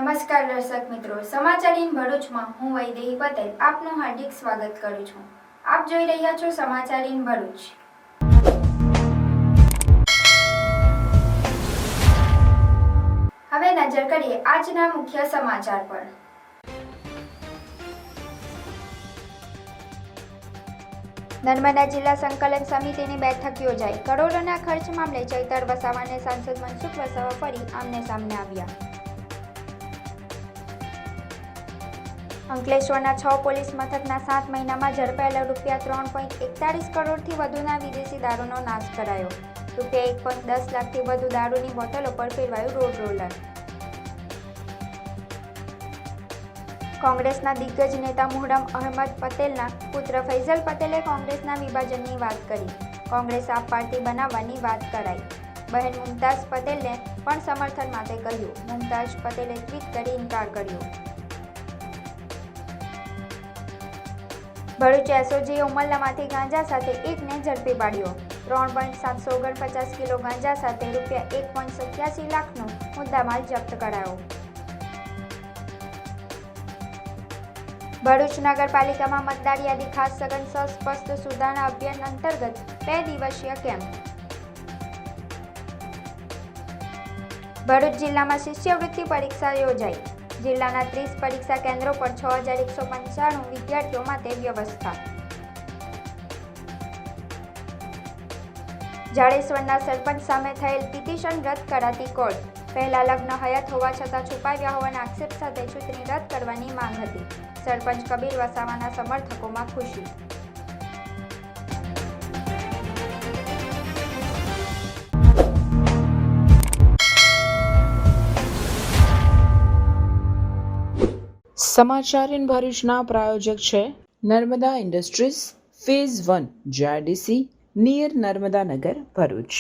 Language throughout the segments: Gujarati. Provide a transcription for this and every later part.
નમસ્કાર દર્શક મિત્રો, સમાચાર ઇન ભરૂચમાં હું વૈદેહી પટેલ આપનું હાર્દિક સ્વાગત કરું છું। આપ જોઈ રહ્યા છો સમાચાર ઇન ભરૂચ। હવે નજર કરીએ આજના મુખ્ય સમાચાર પર। નર્મદા જિલ્લા સંકલન સમિતિની બેઠક યોજાઈ। કરોડોના ખર્ચ મામલે ચૈતર વસાવાને સાંસદ મનસુખ વસાવા ફરી આમને સામને આવ્યા। અંકલેશ્વરના 6 પોલીસ મથકના 7 મહિનામાં ઝડપાયેલા ₹3.41 કરોડથી વધુના વિદેશી દારૂનો નાશ કરાયો। ₹1.10 લાખથી વધુ દારૂની બોટલો પર ફેરવાયું રોડ રોલર। કોંગ્રેસના દિગ્ગજ નેતા મુહર્રમ અહમદ પટેલના પુત્ર ફૈઝલ પટેલે કોંગ્રેસના વિભાજનની વાત કરી। કોંગ્રેસ આપ પાર્ટી બનાવવાની વાત કરાઈ। બહેન મુમતાઝ પટેલને પણ સમર્થન માટે કહ્યું। મુમતાઝ પટેલે ટ્વીટ કરી ઇનકાર કર્યો। ભરૂચ એસઓજીએ ઉમરલામાંથી ગાંજા સાથે એકને ઝડપી પાડ્યો। 3.749 કિલો ગાંજા સાથે ₹1.87 લાખનો મુદ્દામાલ જપ્ત કરાયો। ભરૂચ નગરપાલિકામાં મતદાર યાદી ખાસ સઘન સસ્પષ્ટ સુધારણા અભિયાન અંતર્ગત 2 દિવસીય કેમ્પ। ભરૂચ જિલ્લામાં શિષ્યવૃત્તિ પરીક્ષા યોજાઈ। જિલ્લાના 30 પરીક્ષા કેન્દ્રો પર 6195 વિદ્યાર્થીઓ માટે વ્યવસ્થા। જાડેશ્વરના સરપંચ સામે થયેલ પિટિશન રદ કરાતી કોર્ટ। પહેલા લગ્ન હયાત હોવા છતાં છુપાવ્યા હોવાના આક્ષેપ સાથે ચૂંટણી રદ કરવાની માંગ હતી। સરપંચ કબીર વસાવાના સમર્થકોમાં ખુશી। સમાચાર ઇન ભરૂચના પ્રાયોજક છે Narmada industries phase 1 GIDC near Narmada Nagar Bharuch.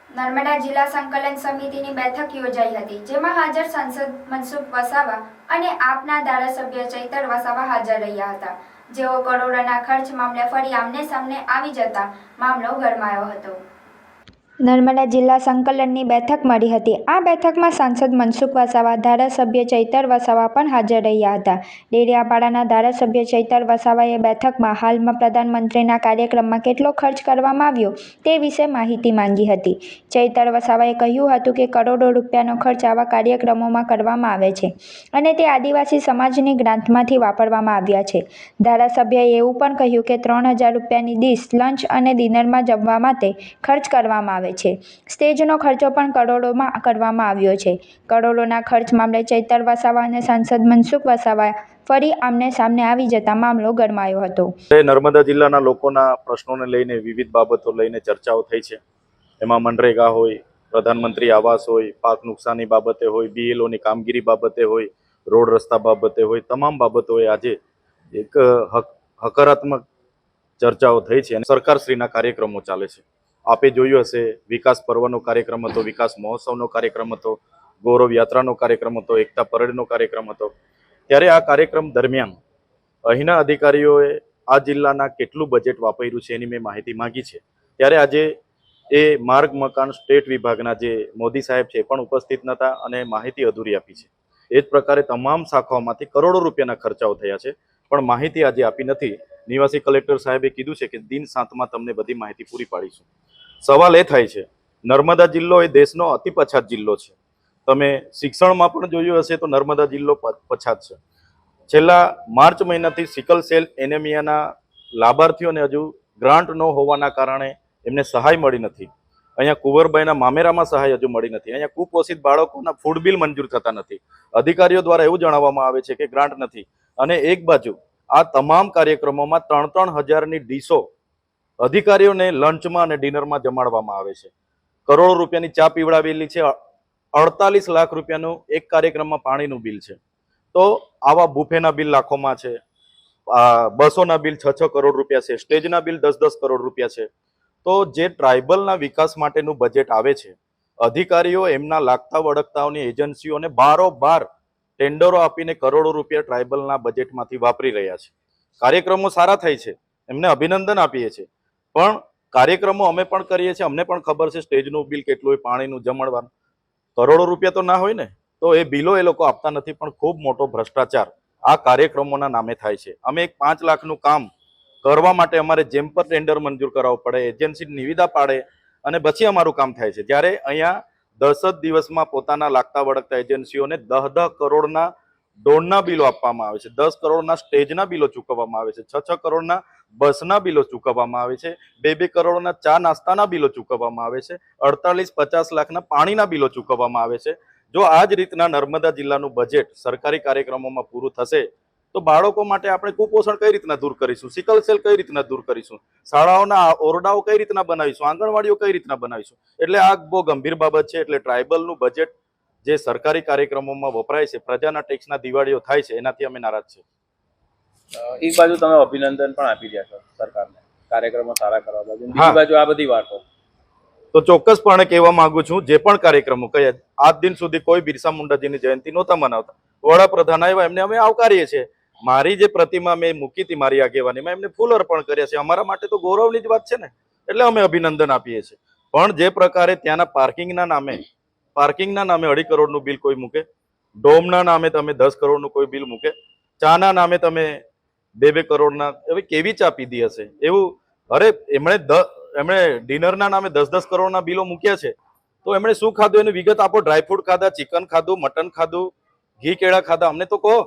Narmada જિલ્લા સંકલન સમિતિની બેઠક યોજાઈ હતી, જેમાં હાજર સાંસદ મનસુખ વસાવા અને આપના ધારાસભ્ય ચૈતર વસાવા હાજર રહ્યા હતા, જેઓ કરોડોના ખર્ચ મામલે ફરી આમને સામને આવી જતા મામલો ગરમાયો હતો। નર્મદા જિલ્લા સંકલનની બેઠક મળી હતી। આ બેઠકમાં સાંસદ મનસુખ વસાવા, ધારાસભ્ય ચૈતર વસાવા પણ હાજર રહ્યા હતા। ડેડિયાપાડાના ધારાસભ્ય ચૈતર વસાવાએ બેઠકમાં હાલમાં પ્રધાનમંત્રીના કાર્યક્રમમાં કેટલો ખર્ચ કરવામાં આવ્યો તે વિશે માહિતી માંગી હતી। ચૈતર વસાવાએ કહ્યું હતું કે કરોડો રૂપિયાનો ખર્ચ આવા કાર્યક્રમોમાં કરવામાં આવે છે અને તે આદિવાસી સમાજની ગ્રાન્ટમાંથી વાપરવામાં આવ્યા છે। ધારાસભ્યએ એવું પણ કહ્યું કે 3000 રૂપિયાની ડીશ, લંચ અને ડિનરમાં જમવા માટે ખર્ચ કરવામાં આવે છે। સ્ટેજનો ખર્ચો પણ કરોડોમાં કરવામાં આવ્યો છે। કરોડોના ખર્ચ મામલે ચૈતર વસાવા અને સાંસદ મનસુખ વસાવા ફરી આમને સામને આવી જતા મામલો ગરમાયો હતો। નર્મદા જિલ્લાના લોકોના પ્રશ્નોને લઈને વિવિધ બાબતો લઈને ચર્ચાઓ થઈ છે। એમાં મનરેગા હોય, પ્રધાનમંત્રી આવાસ હોય, પાક નુકસાની બાબતે હોય, બીએલઓની કામગીરી બાબતે હોય, રોડ રસ્તા બાબતે હોય, તમામ બાબતોએ આજે એક હકારાત્મક ચર્ચાઓ થઈ છે અને સરકારશ્રીના કાર્યક્રમો ચાલે છે। આપે જોયું હશે, વિકાસ પર્વનો કાર્યક્રમ હતો, વિકાસ મહોત્સવનો કાર્યક્રમ હતો, ગૌરવ યાત્રાનો કાર્યક્રમ હતો, એકતા પરેડનો કાર્યક્રમ હતો। ત્યારે આ કાર્યક્રમ દરમિયાન અહીંના અધિકારીઓએ આ જિલ્લાના કેટલું બજેટ વાપર્યું છે એની મેં માહિતી માંગી છે। ત્યારે આજે એ માર્ગ મકાન સ્ટેટ વિભાગના જે મોદી સાહેબ છે એ પણ ઉપસ્થિત નહોતા અને માહિતી અધૂરી આપી છે। એ જ પ્રકારે તમામ શાખાઓમાંથી કરોડો રૂપિયાના ખર્ચાઓ થયા છે, પણ માહિતી આજે આપી નથી। નિવાસી કલેક્ટર સાહેબે કીધું છે કે દિન 7માં તમને બધી માહિતી પૂરી પાડીશું। સવાલ એ થાય છે, નર્મદા જિલ્લો એ દેશનો અતિ પછાત જિલ્લો છે। તમે શિક્ષણમાં પણ જોયું હશે તો નર્મદા જિલ્લો પછાત છે। છેલ્લા માર્ચ મહિનાથી સિકલ સેલ એનેમિયાના લાભાર્થીઓને હજુ ગ્રાન્ટ ન હોવાના કારણે એમને સહાય મળી નથી। અહીંયા કુંવરબાઈના મામેરામાં સહાય હજુ મળી નથી। અહીંયા કુપોષિત બાળકોના ફૂડ બિલ મંજૂર થતા નથી। અધિકારીઓ દ્વારા એવું જણાવવામાં આવે છે કે ગ્રાન્ટ નથી, અને એક બાજુ આ તમામ કાર્યક્રમોમાં 3-3 હજારની ડીશો અધિકારીઓને લંચમાં અને ડિનરમાં જમાડવામાં આવે છે। કરોડો રૂપિયાની ચા પીવડાવેલી છે। 48 લાખ રૂપિયાનું એક કાર્યક્રમમાં પાણીનું બિલ છે। તો આવા બુફેના બિલ લાખોમાં છે, બસોના બિલ 6-6 કરોડ રૂપિયા છે, સ્ટેજના બિલ 10-10 કરોડ રૂપિયા છે। તો જે ટ્રાઇબલના વિકાસ માટેનું બજેટ આવે છે, અધિકારીઓ એમના લાગતા વળગતાઓની એજન્સીઓને બારોબાર ટેન્ડરો આપીને કરોડો રૂપિયા ટ્રાઇબલના બજેટમાંથી વાપરી રહ્યા છે। કાર્યક્રમો સારા થાય છે, એમને અભિનંદન આપીએ છીએ, પણ કાર્યક્રમો અમે પણ કરીએ છીએ, અમને પણ ખબર છે સ્ટેજનું બિલ કેટલું હોય, પાણીનું જમણવાનું, કરોડો રૂપિયા તો ના હોય ને। તો એ બિલો એ લોકો આપતા નથી, પણ ખૂબ મોટો ભ્રષ્ટાચાર આ કાર્યક્રમોના નામે થાય છે. અમે એક 5 લાખનું કામ કરવા માટે અમારે જેમ પર ટેન્ડર મંજૂર કરાવવું પડે, એજન્સી નિવિદા પાડે અને પછી અમારું કામ થાય છે. જ્યારે અહીંયા 10 જ દિવસમાં પોતાના લાગતા વળગતા એજન્સીઓને 10 કરોડના ડોનના બિલો આપવામાં આવે છે, 10 કરોડના સ્ટેજના બિલો ચૂકવવામાં આવે છે, 6 કરોડના બસના બિલો ચૂકવવામાં આવે છે, 2 કરોડના ચા નાસ્તાના બિલો ચૂકવવામાં આવે છે, 48-50 લાખના પાણીના બિલો ચૂકવવામાં આવે છે. જો આ જ રીતના નર્મદા જિલ્લાનું બજેટ સરકારી કાર્યક્રમોમાં પૂરું થશે તો બાળકો માટે આપણે કુપોષણ કઈ રીતના દૂર કરીશું, સિકલ સેલ કઈ રીતના દૂર કરીશું, શાળાઓના ઓરડાઓ કઈ રીતના બનાવીશું, આંગણવાડીઓ કઈ રીતના બનાવીશું. એટલે આ બહુ ગંભીર બાબત છે. એટલે ટ્રાઇબલનું બજેટ જે સરકારી કાર્યક્રમોમાં વપરાય છે, પ્રજાના ટેક્સના દિવાળીઓ થાય છે, એનાથી અમે નારાજ છીએ. એક બાજુ તમે અભિનંદન પણ આપી રહ્યા છો સરકારને કાર્યક્રમો સારા કરવા બદલ, બીજી બાજુ આ બધી વાતો તો ચોક્કસપણે કહેવા માંગુ છું, જે પણ કાર્યક્રમો કયા આજ દિન સુધી કોઈ બિરસા મુંડાજીની જયંતિ નહોતા મનાવતા, વડાપ્રધાન આવ્યા એમને અમે આવકારીએ છીએ. મારી જે પ્રતિમા મેં મૂકી હતી મારી આગેવાનીમાં, એમને ફૂલ અર્પણ કર્યા છે. અમારા માટે તો ગૌરવની જ વાત છે ને, એટલે અમે અભિનંદન આપીએ છીએ. પણ જે પ્રકારે ત્યાંના પાર્કિંગના નામે 2.5 કરોડનું બિલ કોઈ મૂકે, ડોમના નામે તમે 10 કરોડનું કોઈ બિલ મૂકે, ચાના નામે તમે 2 કરોડના, હવે કેવી ચા પીધી હશે એવું. અરે એમણે ડિનરના નામે 10 કરોડના બિલો મૂક્યા છે, તો એમણે શું ખાધું એની વિગત આપો. ડ્રાયફ્રૂટ ખાધા, ચિકન ખાધું, મટન ખાધું, ઘી કેળા ખાધા, અમને તો કહો.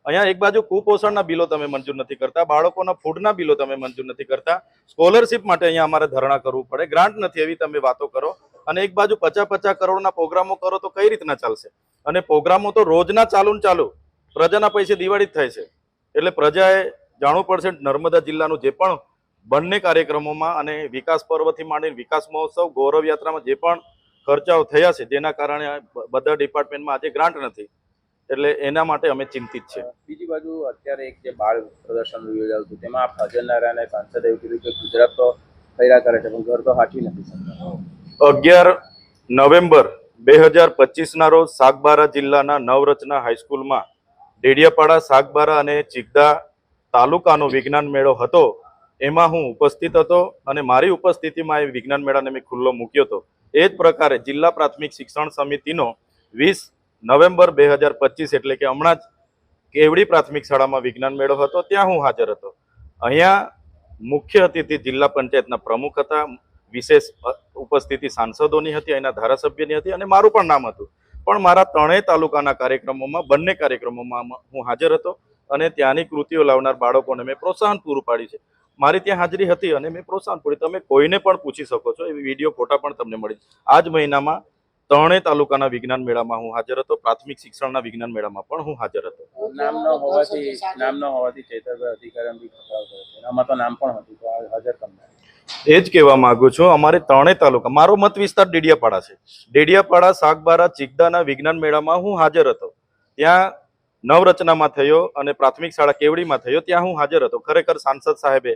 અહીંયા એક બાજુ કુપોષણના બિલો તમે મંજૂર નથી કરતા, બાળકોના ફૂડના બિલો તમે મંજૂર નથી કરતા, સ્કોલરશિપ માટે અહીંયા અમારે ધરણા કરવું પડે, ગ્રાન્ટ નથી એવી તમે વાતો કરો, અને એક બાજુ 50 કરોડના પ્રોગ્રામો કરો તો કઈ રીતના ચાલશે? અને પ્રોગ્રામો તો રોજના ચાલુ પ્રજાના પૈસે દિવાળી જ થાય છે. એટલે પ્રજાએ જાણવું પડશે નર્મદા જિલ્લાનું જે પણ બંને કાર્યક્રમોમાં અને વિકાસ પર્વથી માંડીને વિકાસ મહોત્સવ, ગૌરવ યાત્રામાં જે પણ ખર્ચાઓ થયા છે, જેના કારણે બધા ડિપાર્ટમેન્ટમાં આજે ગ્રાન્ટ નથી, એટલે એના માટે અમે ચિંતિત છે. બીજી બાજુ અત્યારે એક જે બાળ પ્રદર્શન યોજાયું હતું તેમાં આપ હાજર ના રહ્યા અને સાંસદે એવું કીધું કે ગુજરાત તો ફર્યા કરે છે પણ ઘર તો હાચવી નથી શકતા. 11 નવેમ્બર 2025ના રોજ સાગબારા જિલ્લાના નવરચના હાઈસ્કૂલમાં ડેડિયાપાડા, સાગબારા અને ચિગદા તાલુકાનો વિજ્ઞાન મેળો હતો. એમાં હું ઉપસ્થિત હતો અને મારી ઉપસ્થિતિમાં એ વિજ્ઞાન મેળાને મેં ખુલ્લો મૂક્યો હતો. એ જ પ્રકારે જિલ્લા પ્રાથમિક શિક્ષણ સમિતિનો 20 નવેમ્બર 2025 એટલે કે હમણાં જ કેવડી પ્રાથમિક શાળામાં વિજ્ઞાન મેળો હતો, ત્યાં હું હાજર હતો. અહીંયા મુખ્ય અતિથિ જિલ્લા પંચાયતના પ્રમુખ હતા, વિશેષ ઉપસ્થિતિ સાંસદોની હતી, અહીંના ધારાસભ્યની હતી અને મારું પણ નામ હતું. પણ મારા 3 તાલુકાના કાર્યક્રમોમાં, બંને કાર્યક્રમોમાં હું હાજર હતો અને ત્યાંની કૃતિઓ લાવનાર બાળકોને મેં પ્રોત્સાહન પૂરું પાડ્યું છે. મારી ત્યાં હાજરી હતી અને મેં પ્રોત્સાહન પૂર્યું. તમે કોઈને પણ પૂછી શકો છો, એવી વિડીયો ફોટા પણ તમને મળી. આ જ મહિનામાં 3 તાલુકાના વિજ્ઞાન મેળામાં હું હાજર હતો, પ્રાથમિક શિક્ષણના વિજ્ઞાન મેળામાં પણ હું હાજર હતો. નામ ન હોવાથી ચૈતરભાઈ અધિકારીઓને બી ખતરાવ થયો છે. આમાં તો નામ પણ હતું, તો હાજર તમને એ જ કહેવા માંગુ છું. અમારે 3 તાલુકા, મારો મત વિસ્તાર ડેડિયાપાડા છે. ડેડિયાપાડા, સાગબારા, ચિગદાના વિજ્ઞાન મેળામાં હું હાજર હતો. ત્યાં નવરચનામાં થયો અને પ્રાથમિક શાળા કેવડીમાં થયો, ત્યાં હું હાજર હતો. ખરેખર સાંસદ સાહેબે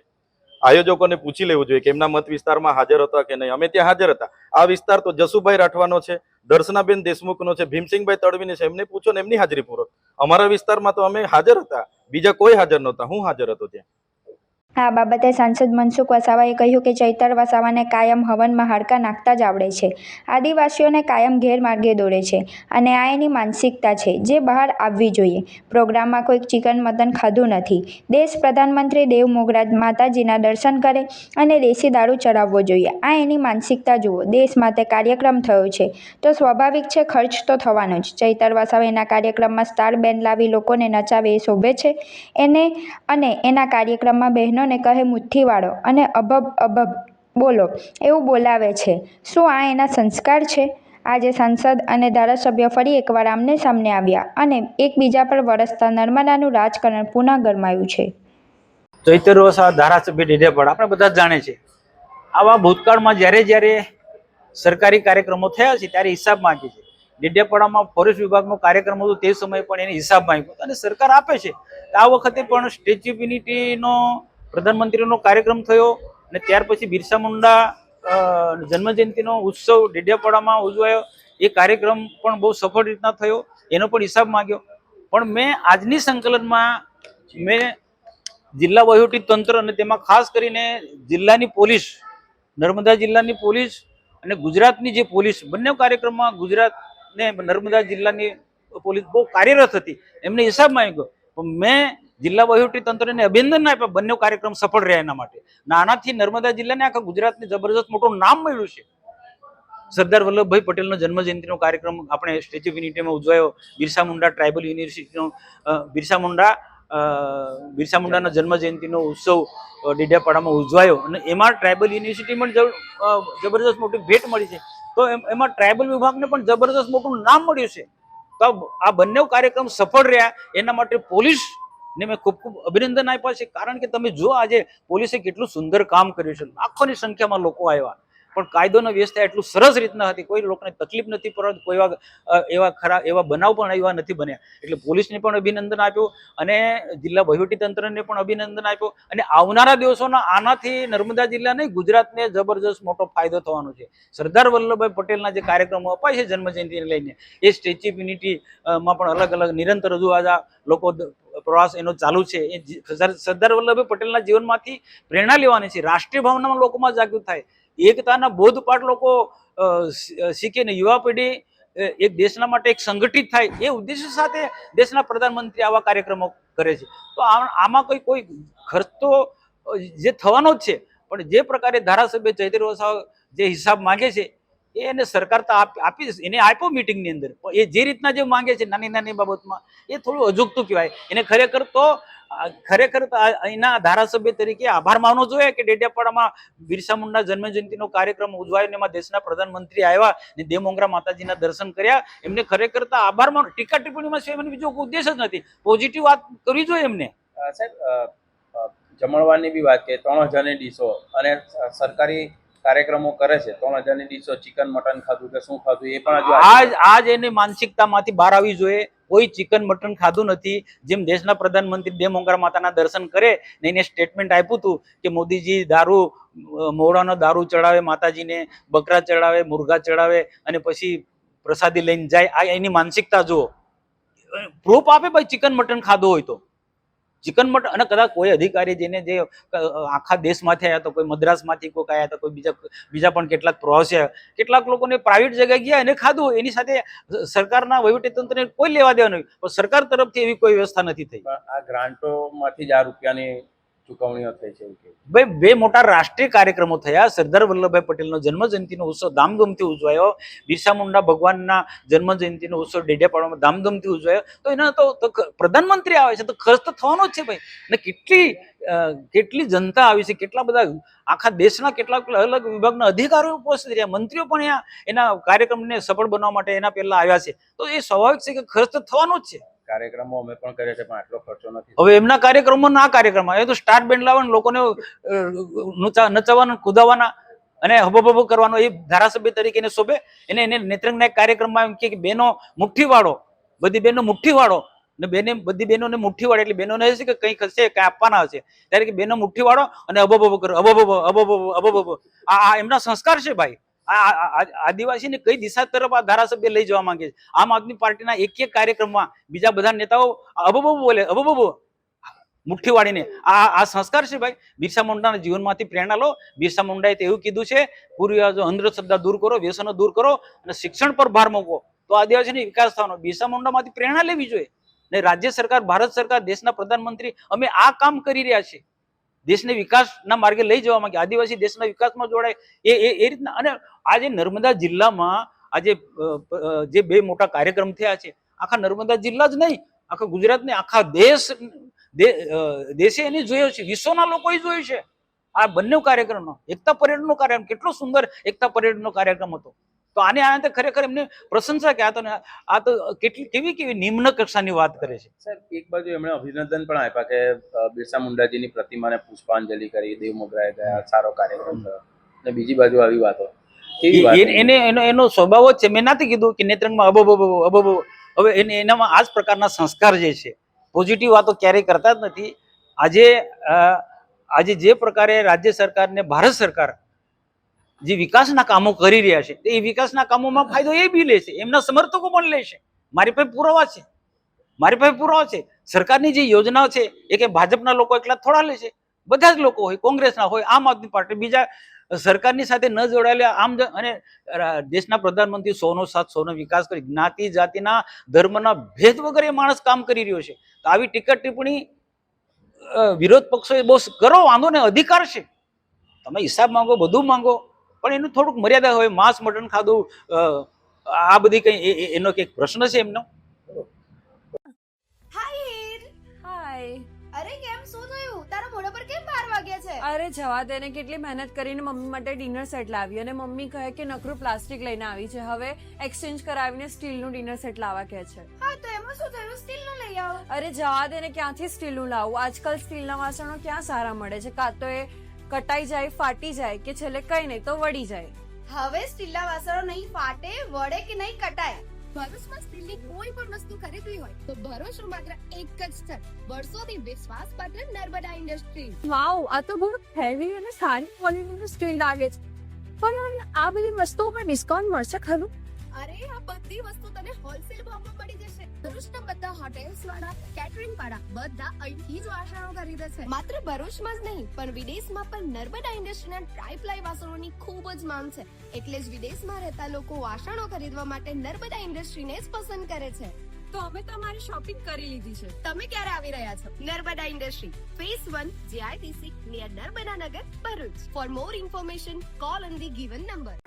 આયોજકોને પૂછી લેવું જોઈએ કે એમના મત વિસ્તારમાં હાજર હતા કે નહીં. અમે ત્યાં હાજર હતા. આ વિસ્તાર તો જસુભાઈ રાઠવાનો છે, દર્શનાબેન દેશમુખનો છે, ભીમસિંહભાઈ તડવીને છે, એમને પૂછો ને એમની હાજરી પૂરો. અમારા વિસ્તારમાં તો અમે હાજર હતા, બીજા કોઈ હાજર નહોતા, હું હાજર હતો ત્યાં. આ બાબતે સાંસદ મનસુખ વસાવાએ કહ્યું કે ચૈતર વસાવાને કાયમ હવનમાં હાડકાં નાખતા જ આવડે છે, આદિવાસીઓને કાયમ ગેરમાર્ગે દોરે છે અને આ એની માનસિકતા છે જે બહાર આવવી જોઈએ. પ્રોગ્રામમાં કોઈક ચિકન મટન ખાધું નથી. દેશ પ્રધાનમંત્રી દેવ મોગરા માતાજીના દર્શન કરે અને દેશી દારૂ ચડાવવો જોઈએ. આ એની માનસિકતા જુઓ. દેશ માટે કાર્યક્રમ થયો છે તો સ્વાભાવિક છે ખર્ચ તો થવાનો જ. ચૈતર વસાવા એના કાર્યક્રમમાં સ્ટાર બેન્ડ લાવી લોકોને નચાવે એ શોભે છે એને, અને એના કાર્યક્રમમાં બહેનો ને કહે મુઠ્ઠીવાળો અને અભબ બોલો એવું બોલાવે છે. શું આ એના સંસ્કાર છે? આજે સાંસદ અને ધારાસભ્ય ફરી એકવાર આમને સામને આવ્યા અને એકબીજા પર વરસતા નર્મદાનું રાજકારણ પુનઃ ગરમાયું છે. ચૈતર વસાવા ધારાસભ્ય ડેડિયાપાડા આપણે બધા જ જાણે છે. આવા ભૂતકાળમાં જ્યારે સરકારી કાર્યક્રમો થયા છે ત્યારે હિસાબ માંગે છે. ડેડિયાપાડામાં ફોરેસ્ટ વિભાગનો કાર્યક્રમ હતો તે સમયે પણ એને હિસાબ માંગ્યો અને સરકાર આપે છે. આ વખતે પણ સ્ટેચ્યુ ઓફ યુનિટીનો પ્રધાનમંત્રીનો કાર્યક્રમ થયો અને ત્યાર પછી બિરસા મુંડા જન્મજયંતિનો ઉત્સવ ડેડિયાપાડામાં ઉજવાયો. એ કાર્યક્રમ પણ બહુ સફળ રીતના થયો, એનો પણ હિસાબ માંગ્યો. પણ મેં આજની સંકલનમાં મેં જિલ્લા વહીવટી તંત્ર અને તેમાં ખાસ કરીને જિલ્લાની પોલીસ, નર્મદા જિલ્લાની પોલીસ અને ગુજરાતની જે પોલીસ, બંને કાર્યક્રમમાં ગુજરાત ને નર્મદા જિલ્લાની પોલીસ બહુ કાર્યરત હતી, એમને હિસાબમાં આવી ગયો. પણ મેં જિલ્લા વહીવટી તંત્રને અભિનંદન આપ્યા, બંને કાર્યક્રમ સફળ રહ્યા એના માટે. નાનાથી નર્મદા જિલ્લાને આખા ગુજરાતને જબરદસ્ત મોટું નામ મળ્યું છે. સરદાર વલ્લભભાઈ પટેલનો જન્મજયંતિનો કાર્યક્રમ આપણે સ્ટેચ્યુ ઓફ યુનિટીમાં ઉજવાયો. બિરસા મુંડા ટ્રાઇબલ યુનિવર્સિટીનો બિરસા મુંડાના જન્મજયંતિનો ઉત્સવ ડેડિયાપાડામાં ઉજવાયો અને એમાં ટ્રાઇબલ યુનિવર્સિટીમાં જબરદસ્ત મોટી ભેટ મળી છે. તો એમાં ટ્રાઇબલ વિભાગને પણ જબરદસ્ત મોટું નામ મળ્યું છે. તો આ બંને કાર્યક્રમ સફળ રહ્યા એના માટે પોલીસને મેં ખૂબ ખૂબ અભિનંદન આપ્યા છે. કારણ કે તમે જો આજે પોલીસે કેટલું સુંદર કામ કર્યું છે. લાખોની સંખ્યામાં લોકો આવ્યા, પણ કાયદોનો વ્યવસ્થા એટલું સરસ રીતના હતી, કોઈ લોકોને તકલીફ નથી પડતી, કોઈ એવા બનાવ પણ એવા નથી બન્યા. એટલે પોલીસને પણ અભિનંદન આપ્યું અને જિલ્લા વહીવટી તંત્રને પણ અભિનંદન આપ્યું. અને આવનારા દિવસોના આનાથી નર્મદા જિલ્લાને ગુજરાતને જબરજસ્ત મોટો ફાયદો થવાનો છે. સરદાર વલ્લભભાઈ પટેલના જે કાર્યક્રમો અપાય છે જન્મજયંતિને લઈને, એ સ્ટેચ્યુ ઓફ યુનિટી માં પણ અલગ અલગ નિરંતર રજૂઆત લોકો પ્રવાસ એનો ચાલુ છે. એ સરદાર વલ્લભભાઈ પટેલના જીવનમાંથી પ્રેરણા લેવાની છે. રાષ્ટ્રીય ભાવનામાં લોકોમાં જાગૃત થાય, એકતાના બોધપાઠ લોકો શીખે ને યુવા પેઢી એક દેશના માટે એક સંગઠિત થાય, એ ઉદ્દેશ્ય સાથે દેશના પ્રધાનમંત્રી આવા કાર્યક્રમો કરે છે. તો આમાં કોઈ ખર્ચ તો જે થવાનો જ છે, પણ જે પ્રકારે ધારાસભ્ય ચૈતર વસાવા જે હિસાબ માંગે છે એને સરકાર તો આપી એને આપ્યો મિટિંગની અંદર. એ જે રીતના જે માંગે છે નાની નાની બાબતમાં, એ થોડું અજુગતું કહેવાય. એને ખરેખર તો અહીંના ધારાસભ્ય તરીકે આભાર માનવો જોઈએ કે ડેડિયાપાડામાં બિરસા મુંડા જન્મજયંતિનો કાર્યક્રમ ઉજવાયો ને એમાં દેશના પ્રધાનમંત્રી આવ્યા ને દેવમોગરા માતાજીના દર્શન કર્યા. એમને ખરેખર તો આભાર માનો. ટીકા ટિપ્પણીમાં છે એનો બીજો ઉદ્દેશ જ નથી, પોઝિટિવ વાત કરવી જોઈએ એમને. સાહેબ, જમણવારની બી વાત કરીએ, 3000ની ડીશો અને સરકારી કાર્યક્રમો કરે છે, 3000ની ડીશો, ચિકન મટન ખાધું કે શું ખાધું એ પણ આજ એની માનસિકતામાંથી બહાર આવી જોઈએ. કોઈ ચિકન મટન ખાધું નથી. જેમ દેશના પ્રધાનમંત્રી દેવમોગરા માતાના દર્શન કરે ને એને સ્ટેટમેન્ટ આપ્યું હતું કે મોદીજી મોડાનો દારૂ ચડાવે માતાજીને, બકરા ચડાવે, મુર્ગા ચડાવે અને પછી પ્રસાદી લઈને જાય. આ એની માનસિકતા જુઓ. પ્રૂફ આપે ભાઈ ચિકન મટન ખાધું હોય તો. ચિકન મટન અને કદાચ કોઈ અધિકારી જેને જે આખા દેશમાંથી આવ્યા, તો કોઈ મદ્રાસમાંથી કોઈ આવ્યા, તો કોઈ બીજા પણ કેટલાક પ્રવાસી, કેટલાક લોકોને પ્રાઇવેટ જગ્યાએ ગયા એને ખાધું, એની સાથે સરકારના વહીવટીતંત્રને કોઈ લેવા દેવા નહીં. પણ સરકાર તરફથી એવી કોઈ વ્યવસ્થા નથી થઈ. આ ગ્રાન્ટોમાંથી જ આ રૂપિયાની ચૂકવણીઓ થઈ છે. ભાઈ બે મોટા રાષ્ટ્રીય કાર્યક્રમો થયા. સરદાર વલ્લભભાઈ પટેલનો જન્મજયંતિનો ઉત્સવ ધામધૂમથી ઉજવાયો. બિરસા મુંડા ભગવાનના જન્મજયંતિનો ઉત્સવ ડેડિયાપાડામાં ધામધૂમથી ઉજવાયો. તો એના તો પ્રધાનમંત્રી આવે છે તો ખર્ચ તો થવાનો જ છે ભાઈ. અને કેટલી જનતા આવી છે, કેટલા બધા આખા દેશના કેટલાક અલગ વિભાગના અધિકારીઓ ઉપસ્થિત રહ્યા, મંત્રીઓ પણ એના કાર્યક્રમને સફળ બનાવવા માટે એના પહેલા આવ્યા છે. તો એ સ્વાભાવિક છે કે ખર્ચ તો થવાનો જ છે. કાર્યક્રમો અમે પણ કર્યા છે, પણ આટલો ખર્ચો નથી. હવે એમના કાર્યક્રમો ના કાર્યક્રમમાં એ તો સ્ટાર બેન્ડ લાવવાનું, લોકોને નચાવવાના, કુદાવવાના અને હબો કરવાનો એ ધારાસભ્ય તરીકે એને શોભે. એને નેત્રંગના એક કાર્યક્રમમાં એમ કે બેનો મુઠ્ઠી વાળો, બધી બહેનો મુઠ્ઠી વાળો ને બધી બહેનોને મુઠ્ઠી વાળે, એટલે બહેનોને હશે કે કંઈક હશે, કંઈ આપવાના હશે, ત્યારે કે બહેનો મુઠ્ઠી વાળો અને અબો કરો, અબો. આ એમના સંસ્કાર છે ભાઈ. આદિવાસીને કઈ દિશા તરફ આ ધારાસભ્ય લઈ જવા માંગે છે. આમ આદમી પાર્ટીના એક કાર્યક્રમમાં બીજા બધા નેતાઓ અબો બોલે, અબો મુઠ્ઠી વાળીને. આ સંસ્કાર છે ભાઈ. બિરસા મુંડાના જીવનમાંથી પ્રેરણા લો. બિરસા મુંડાએ તો એવું કીધું છે, પૂર્વજો અંધશ્રદ્ધા દૂર કરો, વ્યસનો દૂર કરો અને શિક્ષણ પર ભાર મૂકો તો આદિવાસીનો વિકાસ થવાનો. બિરસા મુંડામાંથી પ્રેરણા લેવી જોઈએ. ને રાજ્ય સરકાર, ભારત સરકાર, દેશના પ્રધાનમંત્રી અમે આ કામ કરી રહ્યા છે, દેશને વિકાસના માર્ગે લઈ જવા માંગે, આદિવાસી દેશના વિકાસમાં જોડાય એ રીતના. અને આજે નર્મદા જિલ્લામાં આજે જે બે મોટા કાર્યક્રમ થયા છે, આખા નર્મદા જિલ્લા જ નહીં, આખા ગુજરાતને, આખા દેશે એને જોયો છે, વિશ્વના લોકોએ જોયું છે આ બંને કાર્યક્રમનો. એકતા પરેડનો કાર્યક્રમ કેટલો સુંદર એકતા પરેડનો કાર્યક્રમ હતો. તો આને ખરેખર એમને પ્રશંસા કે આ તો કેવી નિમ્ન કક્ષાની વાત કરે છે. સાહેબ, એક બાજુ એમણે અભિનંદન પણ આપ્યા કે બિરસા મુંડાજીની પ્રતિમાને પુષ્પાંજલિ કરી, દેવમોગરાએ ગયા, સારો કાર્યક્રમ થયો. અને બીજી બાજુ આવી વાતો, એનો સ્વભાવ જ છે. મેં નથી કીધું કે નેત્રંગમાં અબો. હવે એનામાં આ જ પ્રકારના સંસ્કાર જે છે, પોઝિટિવ વાતો ક્યારેય કરતા જ નથી. આજે જે પ્રકારે રાજ્ય સરકાર ને ભારત સરકાર જે વિકાસના કામો કરી રહ્યા છે, એ વિકાસના કામોમાં ફાયદો એ બી લે છે, એમના સમર્થકો પણ લે છે. મારી પાસે પુરાવા છે. સરકારની જે યોજનાઓ છે એ કે ભાજપના લોકો એકલા થોડા લે છે, બધા જ લોકો હોય, કોંગ્રેસના હોય, આમ આદમી પાર્ટી, બીજા સરકારની સાથે ન જોડાયેલા આમ અને દેશના પ્રધાનમંત્રી સૌનો સાથ સૌનો વિકાસ કરી જ્ઞાતિ જાતિના ધર્મના ભેદ વગર એ માણસ કામ કરી રહ્યો છે. તો આવી ટીકા ટિપ્પણી વિરોધ પક્ષોએ બહુ કરો, વાંધો ને, અધિકાર છે, તમે હિસાબ માંગો, બધું માંગો, પણ એનું થોડુંક મર્યાદા હોય. માંસ મટન ખાધું આ બધી કઈ એનો કઈક પ્રશ્ન છે એમનો? હાય. અરે કેમ, શું થયું? તારા મોઢા પર કેમ 12 વાગ્યા છે? અરે જવા દે ને, કેટલી મહેનત કરીને મમ્મી માટે ડિનર સેટ લાવી અને મમ્મી કહે કે નકરું પ્લાસ્ટિક લઈને આવી છે, હવે એક્સચેન્જ કરાવીને સ્ટીલનું ડિનર સેટ લાવવા કહે છે. હા તો એમાં શું થયું? સ્ટીલનું લઈ આવો. અરે જવા દે ને, ક્યાંથી સ્ટીલનું લાવું? આજકાલ સ્ટીલના વાસણો ક્યાં સારા મળે છે? કાં તો એ કટાઈ જાય, ફાટી જાય, કે છેલ્લે કઈ નહીં તો વળી જાય. હવે સ્ટીલના વાસણો નહીં ફાટે, વળે કે નહીં કટાય. ભરૂચમાં સ્ટીલની કોઈ પણ વસ્તુ ખરીદવી હોય તો ભરૂચનું માત્ર એક જ સ્થળ, વર્ષોથી વિશ્વાસપાત્ર નર્મદા ઇન્ડસ્ટ્રીઝ. વાવ, આ તો બહુ હેવી અને સારી ક્વોલિટીનું સ્ટીલ લાગે છે. પણ આ બધી વસ્તુઓ પર ડિસ્કાઉન્ટ મળશે ખરું? અરે આ બધી વસ્તુ તને હોલસેલ ભાવમાં મળી જશે. ભરૂચના બધા હોટેલ્સ વાળા, કેટરિંગ વાળા બધા અહીંથી જ વાસણો ખરીદે છે. માત્ર ભરૂચમાં જ નહીં પણ વિદેશમાં પણ નર્મદા ઇન્ડસ્ટ્રીના ટ્રાય-પ્લાય વાસણોની ખૂબ જ માંગ છે. એટલે જ વિદેશમાં રહેતા લોકો વાસણો ખરીદવા માટે નર્મદા ઇન્ડસ્ટ્રીને જ પસંદ કરે છે. તો અમે તમારી શોપિંગ કરી લીધી છે. તમે ક્યારે આવી રહ્યા છો? Narmada industry phase 1 GITC near Narmada Nagar, Bharuch. For more information call on the given number.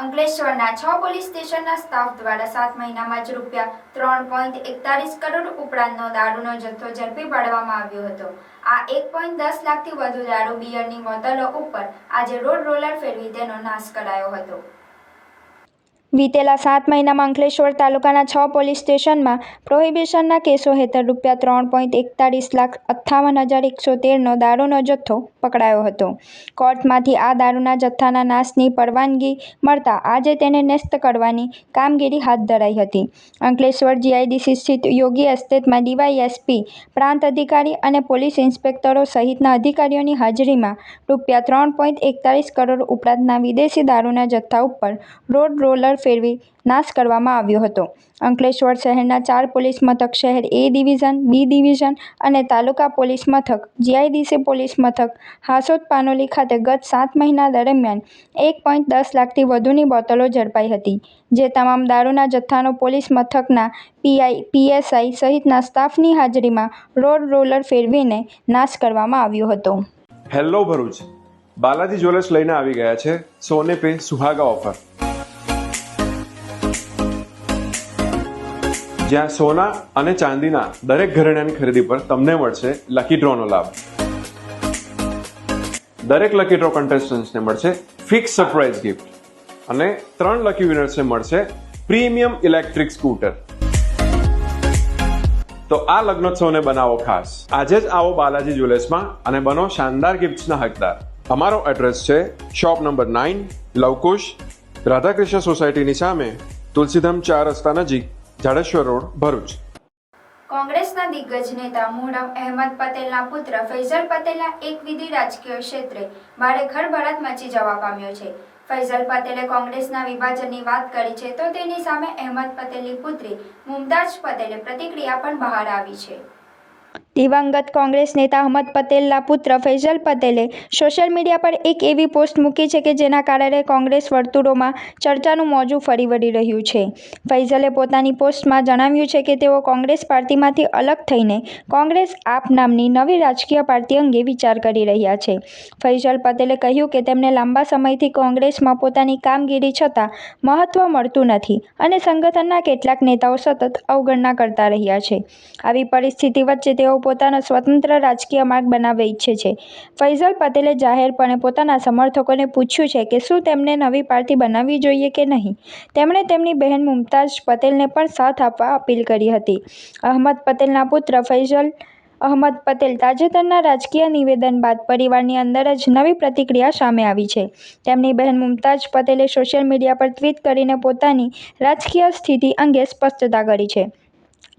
અંકલેશ્વરના 6 પોલીસ સ્ટેશનના સ્ટાફ દ્વારા 7 મહિનામાં જ ₹3.41 કરોડ ઉપરાંતનો દારૂનો જથ્થો ઝડપી પાડવામાં આવ્યો હતો. આ 1.10 લાખથી વધુ દારૂ બિયરની બોટલો ઉપર આજે રોડ રોલર ફેરવી તેનો નાશ કરાયો હતો. વિતેલા 7 મહિનામાં અંકલેશ્વર તાલુકાના 6 પોલીસ સ્ટેશનમાં પ્રોહિબિશનના કેસો હેઠળ ₹3.41,58,113નો દારૂનો જથ્થો પકડાયો હતો. કોર્ટમાંથી આ દારૂના જથ્થાના નાશની પરવાનગી મળતા આજે તેને નેસ્ત કરવાની કામગીરી હાથ ધરાઈ હતી. અંકલેશ્વર GIDC સ્થિત યોગી એસ્ટેટમાં DYSP, પ્રાંત અધિકારી અને પોલીસ ઇન્સ્પેક્ટરો સહિતના અધિકારીઓની હાજરીમાં ₹3.41 કરોડ ઉપરાંતના વિદેશી દારૂના જથ્થા ઉપર રોડ રોલર ફેરવી નાશ કરવામાં આવ્યો હતો. અંકલેશ્વર શહેરના 4 પોલીસ મથક, શહેર A ડિવિઝન, B ડિવિઝન અને તાલુકા પોલીસ મથક, GIDC પોલીસ મથક, હાસોદ, પાનોલી ખાતે ગત 7 મહિના દરમિયાન 1.10 લાખથી વધુની બોટલો ઝડપાઈ હતી, જે તમામ દારૂના જથ્થાનો પોલીસ મથકના PI, PSI સહિતના સ્ટાફની હાજરીમાં રોડ રોલર ફેરવીને નાશ કરવામાં આવ્યો હતો. હેલો ભરૂચ, બાલાજી જ્વેલર્સ લઈને આવી ગયા છે સોને પે સુહાગા ઓફર, જ્યાં સોના અને ચાંદીના દરેક ઘરેણાની ખરીદી પર તમને મળશે લકી ડ્રોનો લાભ. દરેક લકી ડ્રો કન્ટેસ્ટન્ટ્સને મળશે ફિક્સ સરપ્રાઇઝ ગિફ્ટ અને 3 લકી વિનર્સને મળશે પ્રીમિયમ ઇલેક્ટ્રિક સ્કૂટર. તો આ લગ્નોત્સવને બનાવો ખાસ. આજે જ આવો બાલાજી જ્વેલર્સમાં અને બનો શાનદાર ગિફ્ટ્સના હકદાર. અમારો એડ્રેસ છે શોપ નંબર 9, લવકુશ, રાધાકૃષ્ણ સોસાયટીની સામે, તુલસીધામ 4 રસ્તા નજીક, જાડેશ્વર રોડ, ભરૂચ. કોંગ્રેસના દિગ્ગજ નેતા મુહરમ અહેમદ પટેલના પુત્ર ફૈઝલ પટેલના એકવિધ રાજકીય ક્ષેત્રે ભારે ખળભળાટ મચી જવા પામ્યો છે. ફૈઝલ પટેલે કોંગ્રેસના વિભાજનની વાત કરી છે, તો તેની સામે અહેમદ પટેલની પુત્રી મુમતાઝ પટેલે પ્રતિક્રિયા પણ બહાર આવી છે. દિવંગત કોંગ્રેસ નેતા અહેમદ પટેલના પુત્ર ફૈઝલ પટેલે સોશિયલ મીડિયા પર એક એવી પોસ્ટ મૂકી છે કે જેના કારણે કોંગ્રેસ વર્તુળોમાં ચર્ચાનું મોજું ફરી વળી રહ્યું છે. ફૈઝલે પોતાની પોસ્ટમાં જણાવ્યું છે કે તેઓ કોંગ્રેસ પાર્ટીમાંથી અલગ થઈને કોંગ્રેસ આપ નામની નવી રાજકીય પાર્ટી અંગે વિચાર કરી રહ્યા છે. ફૈઝલ પટેલે કહ્યું કે તેમને લાંબા સમયથી કોંગ્રેસમાં પોતાની કામગીરી છતાં મહત્વ મળતું નથી અને સંગઠનના કેટલાક નેતાઓ સતત અવગણના કરતા રહ્યા છે. આવી પરિસ્થિતિ વચ્ચે તેઓ પોતાનો સ્વતંત્ર રાજકીય માર્ગ બનાવવા ઈચ્છે છે. ફૈઝલ પટેલે જાહેરપણે પોતાના સમર્થકોને પૂછ્યું છે કે શું તેમને નવી પાર્ટી બનાવવી જોઈએ કે નહીં. તેમણે તેમની બહેન મુમતાઝ પટેલને પણ સાથ આપવા અપીલ કરી હતી. અહેમદ પટેલના પુત્ર ફૈઝલ અહેમદ પટેલ તાજેતરના રાજકીય નિવેદન બાદ પરિવારની અંદર જ નવી પ્રતિક્રિયા સામે આવી છે. તેમની બહેન મુમતાઝ પટેલે સોશિયલ મીડિયા પર ટ્વીટ કરીને પોતાની રાજકીય સ્થિતિ અંગે સ્પષ્ટતા કરી છે.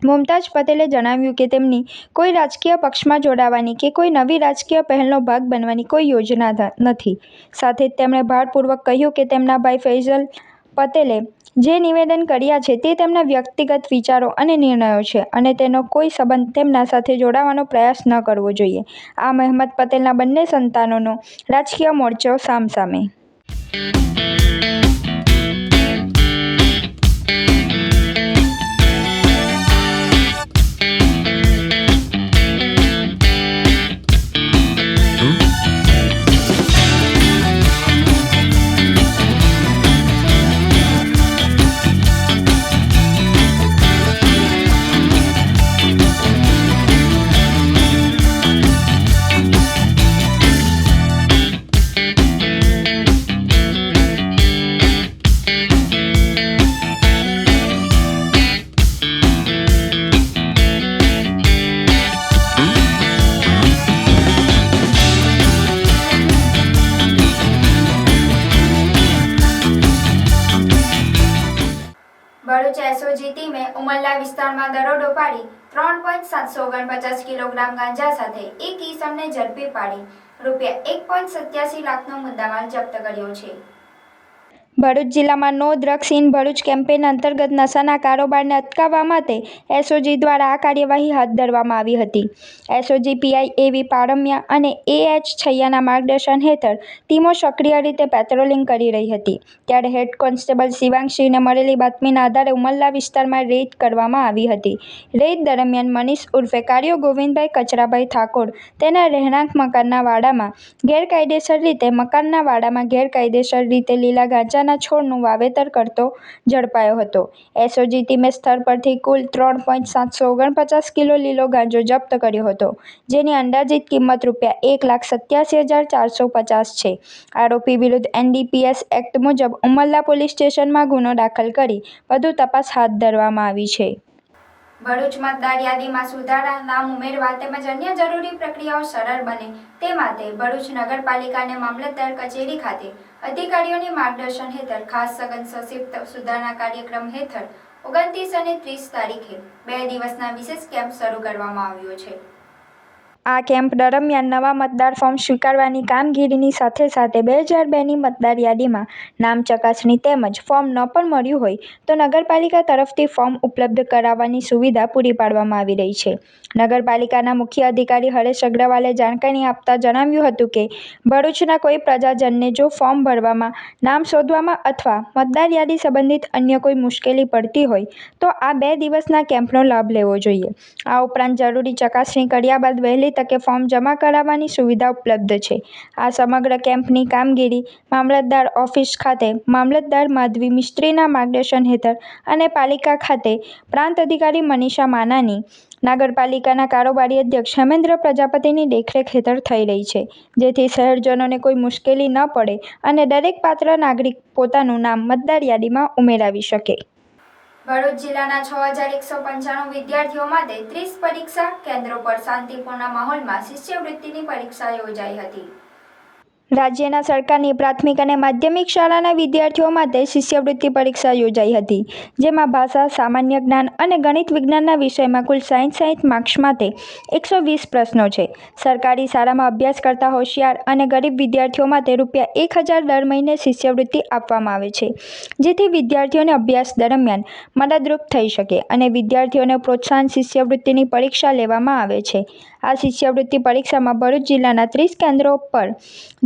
મુમતાઝ પટેલે જણાવ્યું કે તેમની કોઈ રાજકીય પક્ષમાં જોડાવાની કે કોઈ નવી રાજકીય પહેલનો ભાગ બનવાની કોઈ યોજના નથી. સાથે જ તેમણે ભારપૂર્વક કહ્યું કે તેમના ભાઈ ફૈઝલ પટેલે જે નિવેદન કર્યા છે તે તેમના વ્યક્તિગત વિચારો અને નિર્ણયો છે અને તેનો કોઈ સંબંધ તેમના સાથે જોડાવાનો પ્રયાસ ન કરવો જોઈએ. આ અહેમદ પટેલના બંને સંતાનોનો રાજકીય મોરચો સામસામે. ભરૂચ એસઓજી ટીમે ઉમરલા વિસ્તારમાં દરોડો પાડી 3.749 કિલોગ્રામ ગાંજા સાથે એક ઈસમને ઝડપી પાડી ₹1.87 લાખનો મુદ્દામાલ જપ્ત કર્યો છે. ભરૂચ જિલ્લામાં no drugs in Bharuch campaign અંતર્ગત નશાના કારોબારને અટકાવવા માટે એસઓજી દ્વારા આ કાર્યવાહી હાથ ધરવામાં આવી હતી. એસઓજી પીઆઈ એવી પારમિયા અને એએચ છૈયાના માર્ગદર્શન હેઠળ ટીમો સક્રિય રીતે પેટ્રોલિંગ કરી રહી હતી. ત્યારે હેડ કોન્સ્ટેબલ શિવાંગસિંહને મળેલી બાતમીના આધારે ઉમરલા વિસ્તારમાં રેડ કરવામાં આવી હતી. રેડ દરમિયાન મનીષ ઉર્ફે કાર્યો ગોવિંદભાઈ કચરાભાઈ ઠાકોર તેના રહેણાંક મકાનના વાડામાં ગેરકાયદેસર રીતે લીલા ગાંજાના છોડનું વાવેતર કરતો ઝડપાયો હતો. એસઓજી ટીમે સ્થળ પરથી કુલ 3.749 કિલો લીલો ગાંજો જપ્ત કર્યો હતો, જેની અંદાજિત કિંમત ₹1,87,450 છે. આરોપી વિરુદ્ધ એનડીપીએસ એક્ટ મુજબ ઉમરલા પોલીસ સ્ટેશનમાં ગુનો દાખલ કરી વધુ તપાસ હાથ ધરવામાં આવી છે. ભરૂચ મતદાર યાદીમાં સુધારા, નામ ઉમેરવા તેમજ અન્ય જરૂરી પ્રક્રિયાઓ સરળ બને તે માટે ભરૂચ નગરપાલિકા અને મામલતદાર કચેરી ખાતે અધિકારીઓની માર્ગદર્શન હેઠળ ખાસ સઘન સશિપ્ત સુધારણા કાર્યક્રમ હેઠળ 29 અને 30 તારીખે 2 દિવસના વિશેષ કેમ્પ શરૂ કરવામાં આવ્યો છે. આ કેમ્પ દરમિયાન નવા મતદાર ફોર્મ સ્વીકારવાની કામગીરીની સાથે સાથે 2002ની મતદાર યાદીમાં નામ ચકાસણી તેમજ ફોર્મ ન પણ મળ્યું હોય તો નગરપાલિકા તરફથી ફોર્મ ઉપલબ્ધ કરાવવાની સુવિધા પૂરી પાડવામાં આવી રહી છે. નગરપાલિકાના મુખ્ય અધિકારી હરેશ અગ્રવાલે જાણકારી આપતા જણાવ્યું હતું કે ભરૂચના કોઈ પ્રજાજનને જો ફોર્મ ભરવામાં, નામ શોધવામાં અથવા મતદાર યાદી સંબંધિત અન્ય કોઈ મુશ્કેલી પડતી હોય તો આ 2 દિવસના કેમ્પનો લાભ લેવો જોઈએ. આ ઉપરાંત જરૂરી ચકાસણી કર્યા બાદ વહેલી તકે ફોર્મ જમા કરાવવાની સુવિધા ઉપલબ્ધ છે. આ સમગ્ર કેમ્પની કામગીરી મામલતદાર ઓફિસ ખાતે મામલતદાર માધવી મિસ્ત્રીના માર્ગદર્શન હેઠળ અને પાલિકા ખાતે પ્રાંત અધિકારી મનીષા માનાની, નગરપાલિકાના કારોબારી અધ્યક્ષ હેમેન્દ્ર પ્રજાપતિની દેખરેખ હેઠળ થઈ રહી છે, જેથી શહેરજનોને કોઈ મુશ્કેલી ન પડે અને દરેક પાત્ર નાગરિક પોતાનું નામ મતદાર યાદીમાં ઉમેરાવી શકે. ભરૂચ જિલ્લાના 6195 વિદ્યાર્થીઓ માટે 30 પરીક્ષા કેન્દ્રો પર શાંતિપૂર્ણ માહોલમાં શિષ્યવૃત્તિની પરીક્ષા યોજાઈ હતી. રાજ્યના સરકારની પ્રાથમિક અને માધ્યમિક શાળાના વિદ્યાર્થીઓ માટે શિષ્યવૃત્તિ પરીક્ષા યોજાઈ હતી, જેમાં ભાષા, સામાન્ય જ્ઞાન અને ગણિત વિજ્ઞાનના વિષયમાં કુલ 60 માર્ક્સ માટે 120 પ્રશ્નો છે. સરકારી શાળામાં અભ્યાસ કરતા હોશિયાર અને ગરીબ વિદ્યાર્થીઓ માટે ₹1000 દર મહિને શિષ્યવૃત્તિ આપવામાં આવે છે, જેથી વિદ્યાર્થીઓને અભ્યાસ દરમિયાન મદદરૂપ થઈ શકે અને વિદ્યાર્થીઓને પ્રોત્સાહન શિષ્યવૃત્તિની પરીક્ષા લેવામાં આવે છે. આ શિષ્યવૃત્તિ પરીક્ષામાં ભરૂચ જિલ્લાના 30 કેન્દ્રો પર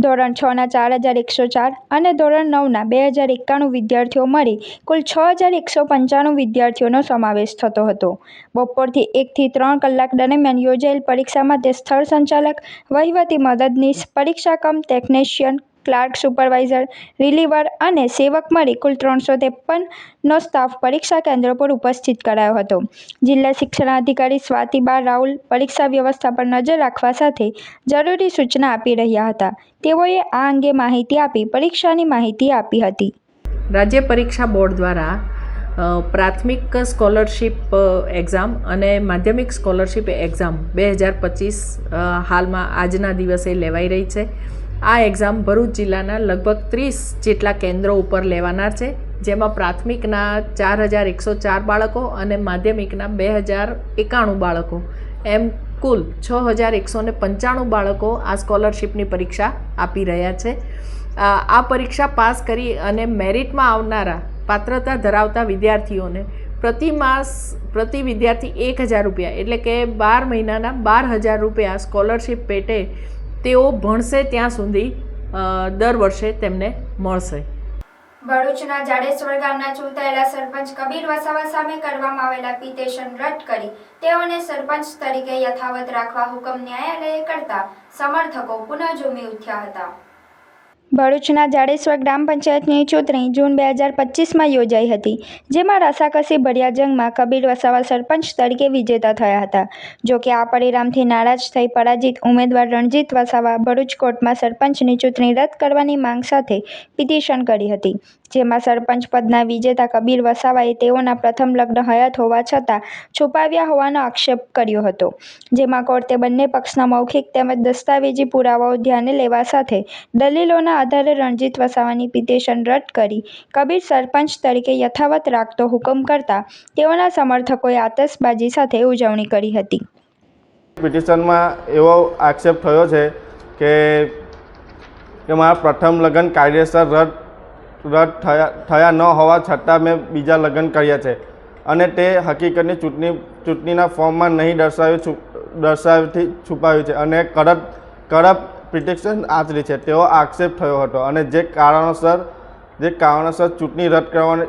ધોરણ 6ના 4104 અને ધોરણ 9ના 2091 વિદ્યાર્થીઓ મળી કુલ 6195 વિદ્યાર્થીઓનો સમાવેશ થતો હતો. બપોરથી 1 થી 3 કલાક દરમિયાન યોજાયેલ પરીક્ષા માટે સ્થળ સંચાલક, વહીવટી મદદનીશ, પરીક્ષા કમ ટેકનિશિયન, ક્લાર્ક, સુપરવાઇઝર, રિલીવર અને સેવક મળી કુલ 353નો સ્ટાફ પરીક્ષા કેન્દ્રો પર ઉપસ્થિત કરાયો હતો. જિલ્લા શિક્ષણાધિકારી સ્વાતિબા રાઉલ પરીક્ષા વ્યવસ્થા પર નજર રાખવા સાથે જરૂરી સૂચના આપી રહ્યા હતા. તેઓએ આ અંગે માહિતી આપી પરીક્ષાની માહિતી આપી હતી. રાજ્ય પરીક્ષા બોર્ડ દ્વારા પ્રાથમિક સ્કોલરશિપ એક્ઝામ અને માધ્યમિક સ્કોલરશિપ એક્ઝામ 2025 હાલમાં આજના દિવસે લેવાઈ રહી છે. આ એક્ઝામ ભરૂચ જિલ્લાના લગભગ 30 જેટલા કેન્દ્રો ઉપર લેવાના છે, જેમાં પ્રાથમિકના 4104 બાળકો અને માધ્યમિકના 2091 બાળકો એમ કુલ 6195 બાળકો આ સ્કોલરશિપની પરીક્ષા આપી રહ્યા છે. આ પરીક્ષા પાસ કરી અને મેરિટમાં આવનારા પાત્રતા ધરાવતા વિદ્યાર્થીઓને પ્રતિ વિદ્યાર્થી 1,000 રૂપિયા એટલે કે 12 મહિનાના 12,000 રૂપિયા સ્કોલરશિપ પેટે તેઓ ભણશે ત્યાં સુધી દર વર્ષે તેમને મળશે. ભરૂચના જાડેશ્વર ગામના ચૂંટાયેલા સરપંચ કબીર વસાવા સામે કરવામાં આવેલા પિટિશન રદ કરી તેઓને સરપંચ તરીકે યથાવત રાખવા હુકમ ન્યાયાલયે કરતા સમર્થકો પુનઃ ઝૂમી ઉઠ્યા હતા. ભરૂચના જાડેશ્વર ગ્રામ પંચાયતની ચૂંટણી જૂન 2025માં યોજાઈ હતી, જેમાં રસાકસી ભર્યા જંગમાં કબીર વસાવા સરપંચ તરીકે વિજેતા થયા હતા. જોકે આ પરિણામથી નારાજ થઈ પરાજિત ઉમેદવાર રણજીત વસાવા ભરૂચ કોર્ટમાં સરપંચની ચૂંટણી રદ કરવાની માંગ સાથે પિટિશન કરી હતી, જેમાં સરપંચ પદના વિજેતા કબીર વસાવાએ તેઓના પ્રથમ લગ્ન હયાત હોવા છતાં છુપાવ્યા હોવાનો આક્ષેપ કર્યો હતો, જેમાં કોર્ટે બંને પક્ષના મૌખિક તેમજ દસ્તાવેજી પુરાવાઓ ધ્યાને લેવા સાથે દલીલોના આધારે રણજીત વસાવાની પિટિશન રદ કરી કબીર સરપંચ તરીકે યથાવત રાખતો હુકમ કરતા તેઓના સમર્થકોએ આતશબાજી સાથે ઉજવણી કરી હતી. પિટિશનમાં એવો આક્ષેપ થયો છે કે મારા પ્રથમ લગ્ન કાયદેસર રદ થયા ન હોવા છતાં મેં બીજા લગ્ન કર્યા છે અને તે હકીકતની ચૂંટણીના ફોર્મમાં નહીં દર્શાવથી છુપાવ્યું છે અને કડક પિટિશન આચરી છે તેવો આક્ષેપ થયો હતો અને જે કારણોસર ચૂંટણી રદ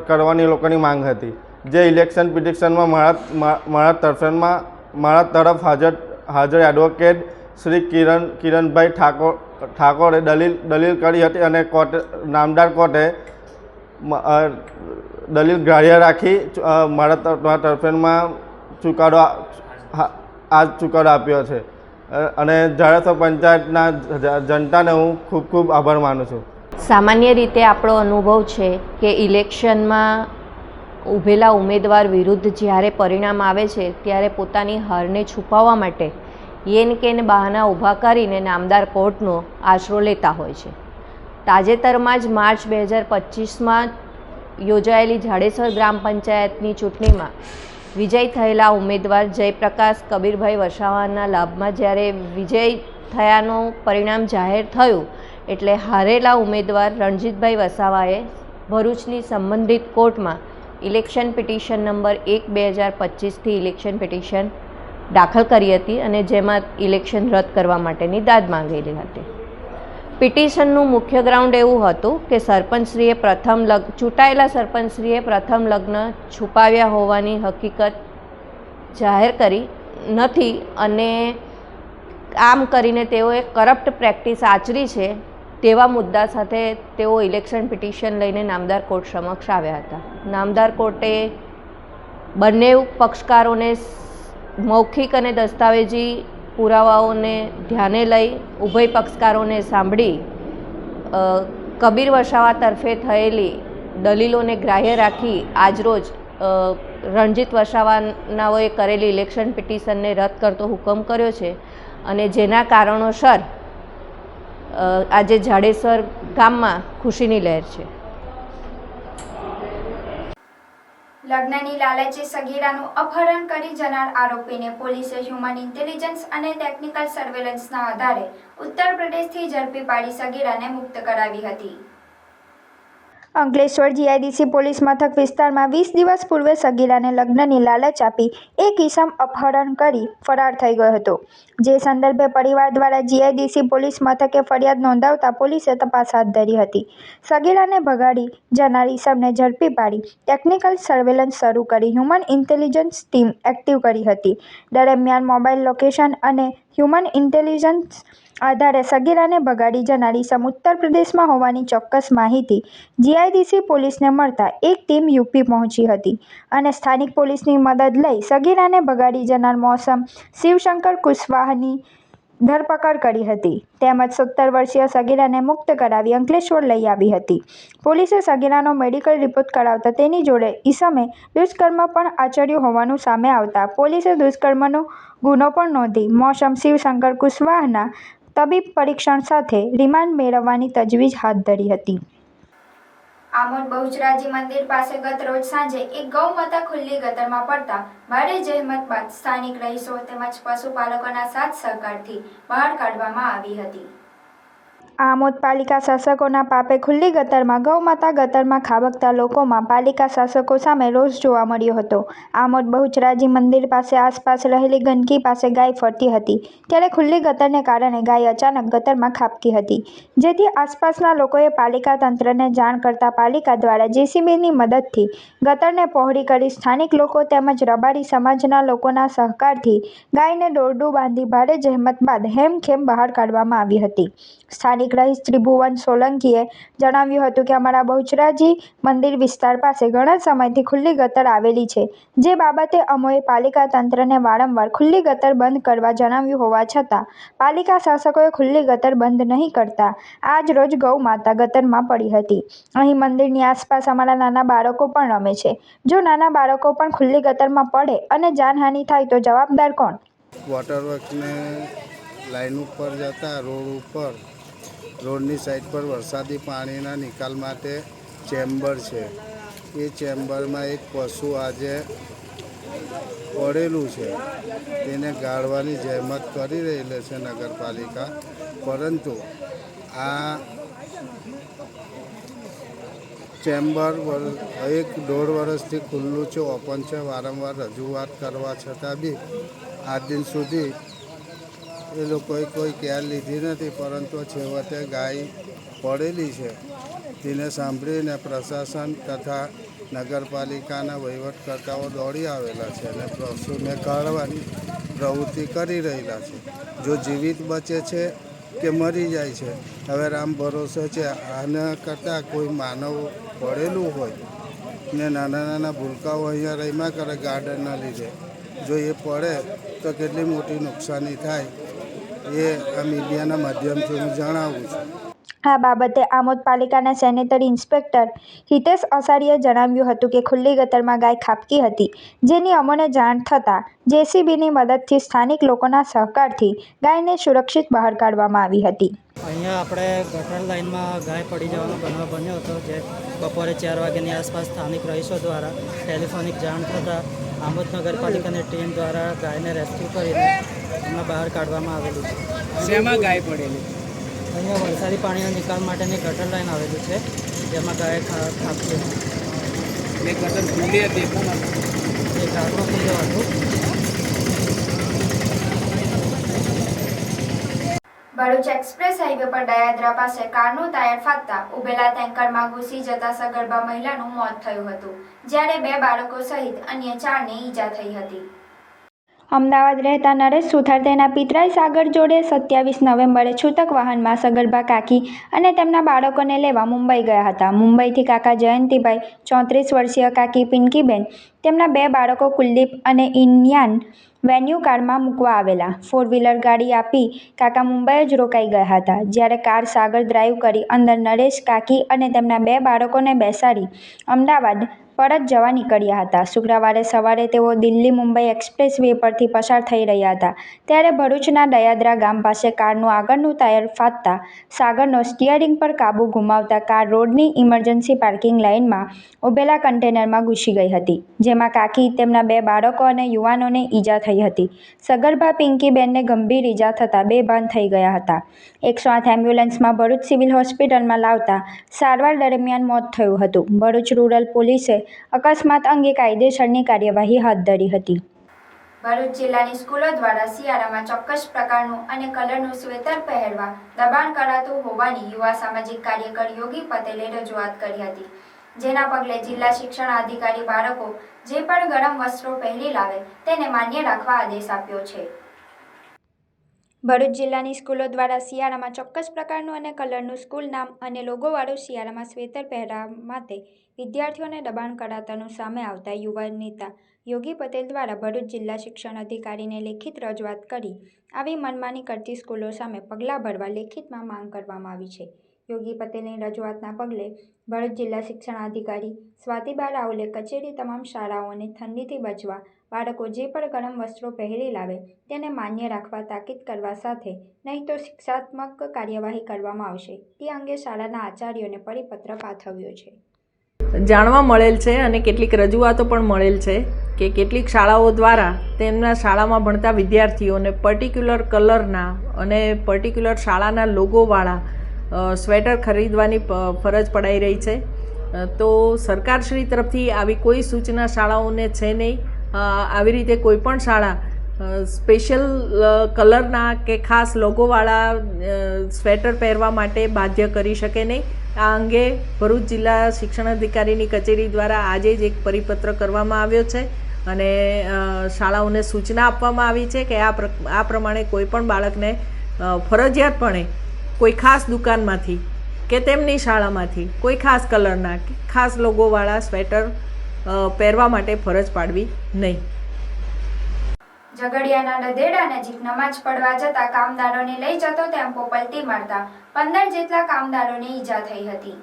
કરવાની લોકોની માંગ હતી. જે ઇલેક્શન પિટિશનમાં મારા તરફ હાજર એડવોકેટ શ્રી કિરણભાઈ ઠાકોરે દલીલ કરી હતી અને નામદાર કોર્ટે દલીલ ગ્રાહ્ય રાખી મારા તરફેણમાં ચુકાદો આપ્યો છે અને જાડેશ્વર પંચાયતના જનતાને હું ખૂબ ખૂબ આભાર માનું છું. સામાન્ય રીતે આપણો અનુભવ છે કે ઇલેક્શનમાં ઊભેલા ઉમેદવાર વિરુદ્ધ જ્યારે પરિણામ આવે છે ત્યારે પોતાની હારને છુપાવવા માટે યેન કેન બહાના ઊભા કરીને નામદાર કોર્ટનો આશરો લેતા હોય છે. તાજેતરમાં જ માર્ચ 2025માં યોજાયેલી જાડેશ્વર ગ્રામ પંચાયતની ચૂંટણીમાં વિજય થયેલા ઉમેદવાર જયપ્રકાશ કબીરભાઈ વસાવાના લાભમાં જ્યારે વિજય થયાનું પરિણામ જાહેર થયું એટલે હારેલા ઉમેદવાર રણજીતભાઈ વસાવાએ ભરૂચની સંબંધિત કોર્ટમાં ઇલેક્શન પિટિશન નંબર 1/2025થી ઇલેક્શન પિટિશન દાખલ કરી હતી અને જેમાં ઇલેક્શન રદ કરવા માટેની દાદ માંગેલી હતી. પિટિશનનું મુખ્ય ગ્રાઉન્ડ એવું હતું કે ચૂંટાયેલા સરપંચશ્રીએ પ્રથમ લગ્ન છુપાવ્યા હોવાની હકીકત જાહેર કરી નથી અને આમ કરીને તેઓએ કરપ્ટ પ્રેક્ટિસ આચરી છે તેવા મુદ્દા સાથે તેઓ ઇલેક્શન પિટિશન લઈને નામદાર કોર્ટ સમક્ષ આવ્યા હતા. નામદાર કોર્ટે બંને પક્ષકારોને મૌખિક અને દસ્તાવેજી પુરાવાઓને ધ્યાને લઈ ઉભય પક્ષકારોને સાંભળી કબીર વસાવા તરફે થયેલી દલીલોને ગ્રાહ્ય રાખી આજરોજ રણજીત વસાવાનાઓએ કરેલી ઇલેક્શન પિટિશનને રદ કરતો હુકમ કર્યો છે અને જેના કારણોસર આજે જાડેશ્વર ગામમાં ખુશીની લહેર છે. લગ્નની લાલચે સગીરાનું અપહરણ કરી જનાર આરોપીને પોલીસે હ્યુમન ઇન્ટેલિજન્સ અને ટેકનિકલ સર્વેલન્સના આધારે ઉત્તર પ્રદેશથી ઝડપી પાડી સગીરાને મુક્ત કરાવી હતી. અંકલેશ્વર જીઆઈડીસી પોલીસ મથક વિસ્તારમાં 20 દિવસ પૂર્વે સગીરાને લગ્નની લાલચ આપી એક ઈસમ અપહરણ કરી ફરાર થઈ ગયો હતો. જે સંદર્ભે પરિવાર દ્વારા જીઆઈડીસી પોલીસ મથકે ફરિયાદ નોંધાવતા પોલીસે તપાસ હાથ ધરી હતી. સગીરાને ભગાડી જનાર ઈસમને ઝડપી પાડી ટેકનિકલ સર્વેલન્સ શરૂ કરી હ્યુમન ઇન્ટેલિજન્સ ટીમ એક્ટિવ કરી હતી. દરમિયાન મોબાઈલ લોકેશન અને હ્યુમન ઇન્ટેલિજન્સ આધારે સગીરાને ભગાડી જનાર ઈસમ ઉત્તર પ્રદેશમાં હોવાની ચોક્કસ માહિતી જીઆઈડીસી પોલીસને મળતા એક ટીમ યુપી પહોંચી હતી અને સ્થાનિક પોલીસની મદદ લઈ સગીરાને ભગાડી જનાર મોસમ શિવશંકર કુશવાહાની ધરપકડ કરી હતી તેમજ 17 વર્ષીય સગીરાને મુક્ત કરાવી અંકલેશ્વર લઈ આવી હતી. પોલીસે સગીરાનો મેડિકલ રિપોર્ટ કરાવતા તેની જોડે ઈસમે દુષ્કર્મ પણ આચર્યું હોવાનું સામે આવતા પોલીસે દુષ્કર્મનો ગુનો પણ નોંધી મોસમ શિવશંકર કુશવાહાના તબીબ પરીક્ષણ સાથે રિમાન્ડ મેળવવાની તજવીજ હાથ ધરી હતી. આમોદ બહુચરાજી મંદિર પાસે ગત રોજ સાંજે એક ગૌમાતા ખુલ્લી ગટરમાં પડતા ભારે જહેમત બાદ સ્થાનિક રહીશો તેમજ પશુપાલકોના સાથ સહકારથી બહાર કાઢવામાં આવી હતી. આમોદ પાલિકા શાસકોના પાપે ખુલ્લી ગટરમાં ગૌમાતા ગટરમાં ખાબકતા લોકોમાં પાલિકા શાસકો સામે રોષ જોવા મળ્યો હતો. આમોદ બહુચરાજી મંદિર પાસે આસપાસ રહેલી ગંદકી પાસે ગાય ફરતી હતી, ત્યારે ખુલ્લી ગટરને કારણે ગાય અચાનક ગટરમાં ખાબકી હતી, જેથી આસપાસના લોકોએ પાલિકા તંત્રને જાણ કરતા પાલિકા દ્વારા જેસીબીની મદદથી ગટરને પહોળી કરી સ્થાનિક લોકો તેમજ રબારી સમાજના લોકોના સહકારથી ગાયને દોરડું બાંધી ભારે જહેમત બાદ હેમખેમ બહાર કાઢવામાં આવી હતી. સ્થાનિક રહીશ ત્રિભુવન સોલંકીએ જણાવ્યું હતું કે અમારા બહુચરાજી મંદિર વિસ્તાર પાસે ઘણા સમયથી ખુલ્લી ગટર આવેલી છે, જે બાબતે અમોએ પાલિકા તંત્રને વારંવાર ખુલ્લી ગટર બંધ કરવા જણાવ્યું હોવા છતાં પાલિકા શાસકોએ ખુલ્લી ગટર બંધ નહીં કરતા આજ રોજ ગૌ માતા ગટરમાં પડી હતી. અહીં મંદિરની આસપાસ અમારા નાના બાળકો પણ રમે છે. જો નાના બાળકો પણ ખુલ્લી ગટરમાં પડે અને જાનહાનિ થાય તો જવાબદાર કોણ? વોટરવર્કને લાઈન ઉપર જતા રોડની સાઈડ પર વરસાદી પાણીના નિકાલ માટે ચેમ્બર છે. એ ચેમ્બરમાં એક પશુ આજે પડેલું છે, તેને ગાળવાની જહેમત કરી રહેલી છે નગરપાલિકા, પરંતુ આ ચેમ્બર 1.5 વર્ષથી ખુલ્લું છે, ઓપન છે. વારંવાર રજૂઆત કરવા છતાં બી આજ દિન સુધી એ લોકોએ કોઈ કેર લીધી નથી, પરંતુ છેવટે ગાય પડેલી છે તેને સાંભળીને પ્રશાસન તથા નગરપાલિકાના વહીવટકર્તાઓ દોડી આવેલા છે અને પશુને કાઢવાની પ્રવૃત્તિ કરી રહેલા છે. જો જીવિત બચે છે કે મરી જાય છે, હવે રામ ભરોસે છે. આના કરતાં કોઈ માનવ પડેલું હોય ને નાના નાના ભૂલકાઓ અહીંયા રહીમાં કરે ગાર્ડનના લીધે, જો એ પડે તો કેટલી મોટી નુકસાની થાય એ આ મીડિયાના માધ્યમથી હું જણાવું છું. આ બાબતે આમોદ પાલિકાના સેનેટરી ઇન્સ્પેક્ટર હિતેશ અસારીએ જણાવ્યું હતું કે ખુલ્લી ગટરમાં ગાય ખાબકી હતી, જેની અમોને જાણ થતાં જેસીબીની મદદથી સ્થાનિક લોકોના સહકારથી ગાયને સુરક્ષિત બહાર કાઢવામાં આવી હતી. અહીંયા આપણે ગટર લાઇનમાં ગાય પડી જવાનો બનાવ બન્યો હતો, જે બપોરે 4 વાગ્યાની આસપાસ સ્થાનિક રહીશો દ્વારા ટેલિફોનિક જાણ થતાં આમોદ નગરપાલિકાની ટીમ દ્વારા ગાયને રેસ્ક્યુ કરીને એમને બહાર કાઢવામાં આવેલું છે. શેમાં ગાય પડેલી? અહીંયા વરસાદી પાણીના નિકાલ માટેની ગટર લાઈન આવેલી છે, જેમાં ગાય ખાબકી હતી. એ ગટર ખુલ્લી હતી પણ એ ઢાંકણું ખુલ્લું હતું. ભરૂચ એક્સપ્રેસ હાઈવે પર દયાદ્રા પાસે કારનું ટાયર ફાટતા ઉભેલા ટેન્કરમાં ઘૂસી જતા સગર્ભા મહિલાનું મોત થયું હતું, જ્યારે 2 બાળકો સહિત અન્ય 4ને ઈજા થઈ હતી. અમદાવાદ રહેતા નરેશ સુથાર તેના પિતરાઈ સાગર જોડે 27 નવેમ્બરે છૂટક વાહનમાં સગર્ભા કાકી અને તેમના બાળકોને લેવા મુંબઈ ગયા હતા. મુંબઈથી કાકા જયંતિભાઈ, 34 વર્ષીય કાકી પિંકીબેન, તેમના 2 બાળકો કુલદીપ અને ઇન્યાન વેન્યુ કારમાં મૂકવા આવેલા. 4-વ્હીલર ગાડી આપી કાકા મુંબઈ જ રોકાઈ ગયા હતા, જ્યારે કાર સાગર ડ્રાઈવ કરી અંદર નરેશ, કાકી અને તેમના 2 બાળકોને બેસાડી અમદાવાદ પરત જવા નીકળ્યા હતા. શુક્રવારે સવારે તેઓ દિલ્હી મુંબઈ એક્સપ્રેસ વે પરથી પસાર થઈ રહ્યા હતા, ત્યારે ભરૂચના દયાદ્રા ગામ પાસે કારનું આગળનું ટાયર ફાટતા સાગરનો સ્ટિયરિંગ પર કાબુ ગુમાવતા કાર રોડની ઇમરજન્સી પાર્કિંગ લાઇનમાં ઊભેલા કન્ટેનરમાં ઘૂસી ગઈ હતી, જેમાં કાકી, તેમના 2 બાળકો અને યુવાનોને ઈજા થઈ હતી. સગર્ભા પિંકીબેનને ગંભીર ઈજા થતાં બેભાન થઈ ગયા હતા. 108 એમ્બ્યુલન્સમાં ભરૂચ સિવિલ હોસ્પિટલમાં લાવતા સારવાર દરમિયાન મોત થયું હતું. ભરૂચ રૂરલ પોલીસે અકસ્માત અંગે કાયદેસરની કાર્યવાહી હાથ ધરી હતી. ભરૂચ જિલ્લાની સ્કૂલો દ્વારા શિયાળામાં ચોક્કસ પ્રકારનું અને કલરનું સ્વેટર પહેરવા દબાણ કરાતું હોવાની યુવા સામાજિક કાર્યકર યોગી પટેલે રજૂઆત કરી હતી, જેના પગલે જિલ્લા શિક્ષણ અધિકારી બાળકો જે પણ ગરમ વસ્ત્રો પહેરી લાવે તેને માન્ય રાખવા આદેશ આપ્યો છે. ભરૂચ જિલ્લાની સ્કૂલો દ્વારા શિયાળામાં ચોક્કસ પ્રકારનું અને કલરનું સ્કૂલ નામ અને લોગોવાળું શિયાળામાં સ્વેટર પહેરવા માટે વિદ્યાર્થીઓને દબાણ કરાતાનું સામે આવતા યુવા નેતા યોગી પટેલ દ્વારા ભરૂચ જિલ્લા શિક્ષણ અધિકારીને લેખિત રજૂઆત કરી આવી મનમાની કરતી સ્કૂલો સામે પગલાં ભરવા લેખિતમાં માંગ કરવામાં આવી છે. યોગી પટેલની રજૂઆતના પગલે ભરૂચ જિલ્લા શિક્ષણ અધિકારી સ્વાતિબા રાઉલે કચેરી તમામ શાળાઓને ઠંડીથી બચવા બાળકો જે પણ ગરમ વસ્ત્રો પહેરી લાવે તેને માન્ય રાખવા તાકીદ કરવા સાથે નહીં તો શિક્ષાત્મક કાર્યવાહી કરવામાં આવશે તે અંગે શાળાના આચાર્યોને પરિપત્ર પાઠવ્યો છે. જાણવા મળેલ છે અને કેટલીક રજૂઆતો પણ મળેલ છે કે કેટલીક શાળાઓ દ્વારા તેમના શાળામાં ભણતા વિદ્યાર્થીઓને પર્ટિક્યુલર કલરના અને પર્ટિક્યુલર શાળાના લોગોવાળા સ્વેટર ખરીદવાની ફરજ પડાઈ રહી છે. તો સરકારશ્રી તરફથી આવી કોઈ સૂચના શાળાઓને છે નહીં. આવી રીતે કોઈ પણ શાળા સ્પેશિયલ કલરના કે ખાસ લોગોવાળા સ્વેટર પહેરવા માટે બાધ્ય કરી શકે નહીં. આ અંગે ભરૂચ જિલ્લા શિક્ષણ અધિકારીની કચેરી દ્વારા આજે જ એક પરિપત્ર કરવામાં આવ્યો છે અને શાળાઓને સૂચના આપવામાં આવી છે કે આ પ્રમાણે કોઈ પણ બાળકને ફરજિયાતપણે કોઈ ખાસ દુકાનમાંથી કે તેમની શાળામાંથી કોઈ ખાસ કલરના કે ખાસ લોગોવાળા સ્વેટર પહેરવા માટે ફરજ પાડવી નહીં. ઝઘડિયાના ડધેડા નજીક નમાજ પડવા જતા કામદારોને લઈ જતો ટેમ્પો પલટી મારતા 15 જેટલા કામદારોને ઈજા થઈ હતી.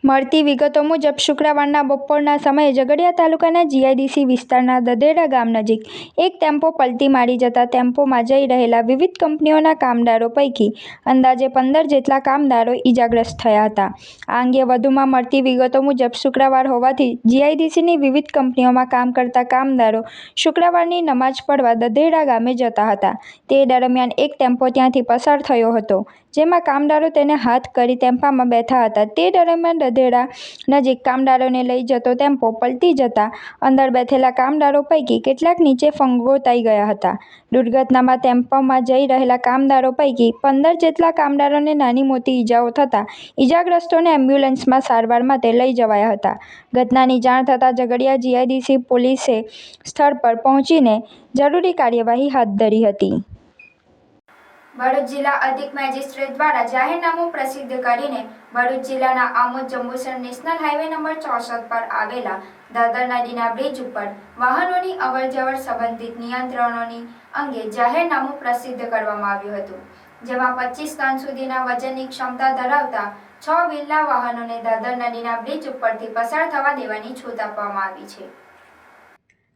મળતી વિગતો મુજબ શુક્રવારના બપોરના સમયે ઝઘડિયા તાલુકાના જીઆઈડીસી વિસ્તારના દધેડા ગામ નજીક એક ટેમ્પો પલટી મારી જતા ટેમ્પોમાં જઈ રહેલા વિવિધ કંપનીઓના કામદારો પૈકી અંદાજે 15 જેટલા કામદારો ઈજાગ્રસ્ત થયા હતા. આ અંગે વધુમાં મળતી વિગતો મુજબ શુક્રવાર હોવાથી જીઆઈડીસીની વિવિધ કંપનીઓમાં કામ કરતા કામદારો શુક્રવારની નમાજ પડવા દધેડા ગામે જતા હતા. તે દરમિયાન એક ટેમ્પો ત્યાંથી પસાર થયો હતો, જેમાં કામદારો તેને હાથ કરી ટેમ્પામાં બેઠા હતા. તે દરમિયાન દધેડા નજીક કામદારોને લઈ જતો ટેમ્પો પલટી જતા અંદર બેઠેલા કામદારો પૈકી કેટલાક નીચે ફંગોતાઈ ગયા હતા. દુર્ઘટનામાં ટેમ્પોમાં જઈ રહેલા કામદારો પૈકી 15 જેટલા કામદારોને નાની મોટી ઈજાઓ થતાં ઈજાગ્રસ્તોને એમ્બ્યુલન્સમાં સારવાર માટે લઈ જવાયા હતા. ઘટનાની જાણ થતાં ઝઘડિયા જીઆઈડીસી પોલીસે સ્થળ પર પહોંચીને જરૂરી કાર્યવાહી હાથ ધરી હતી. ભરૂચ જિલ્લા અધિક મેજિસ્ટ્રેટ દ્વારા જાહેરનામું પ્રસિદ્ધ કરીને ભરૂચ જિલ્લાના Amod Jambusar national highway number 64 પર આવેલા દાદર નદીના બ્રિજ ઉપર વાહનોની અવરજવર સંબંધિત નિયંત્રણોની અંગે જાહેરનામું પ્રસિદ્ધ કરવામાં આવ્યું હતું, જેમાં 25 ટન સુધીના વજનની ક્ષમતા ધરાવતા 6 વ્હીલના વાહનોને દાદર નદીના બ્રિજ ઉપરથી પસાર થવા દેવાની છૂટ આપવામાં આવી છે.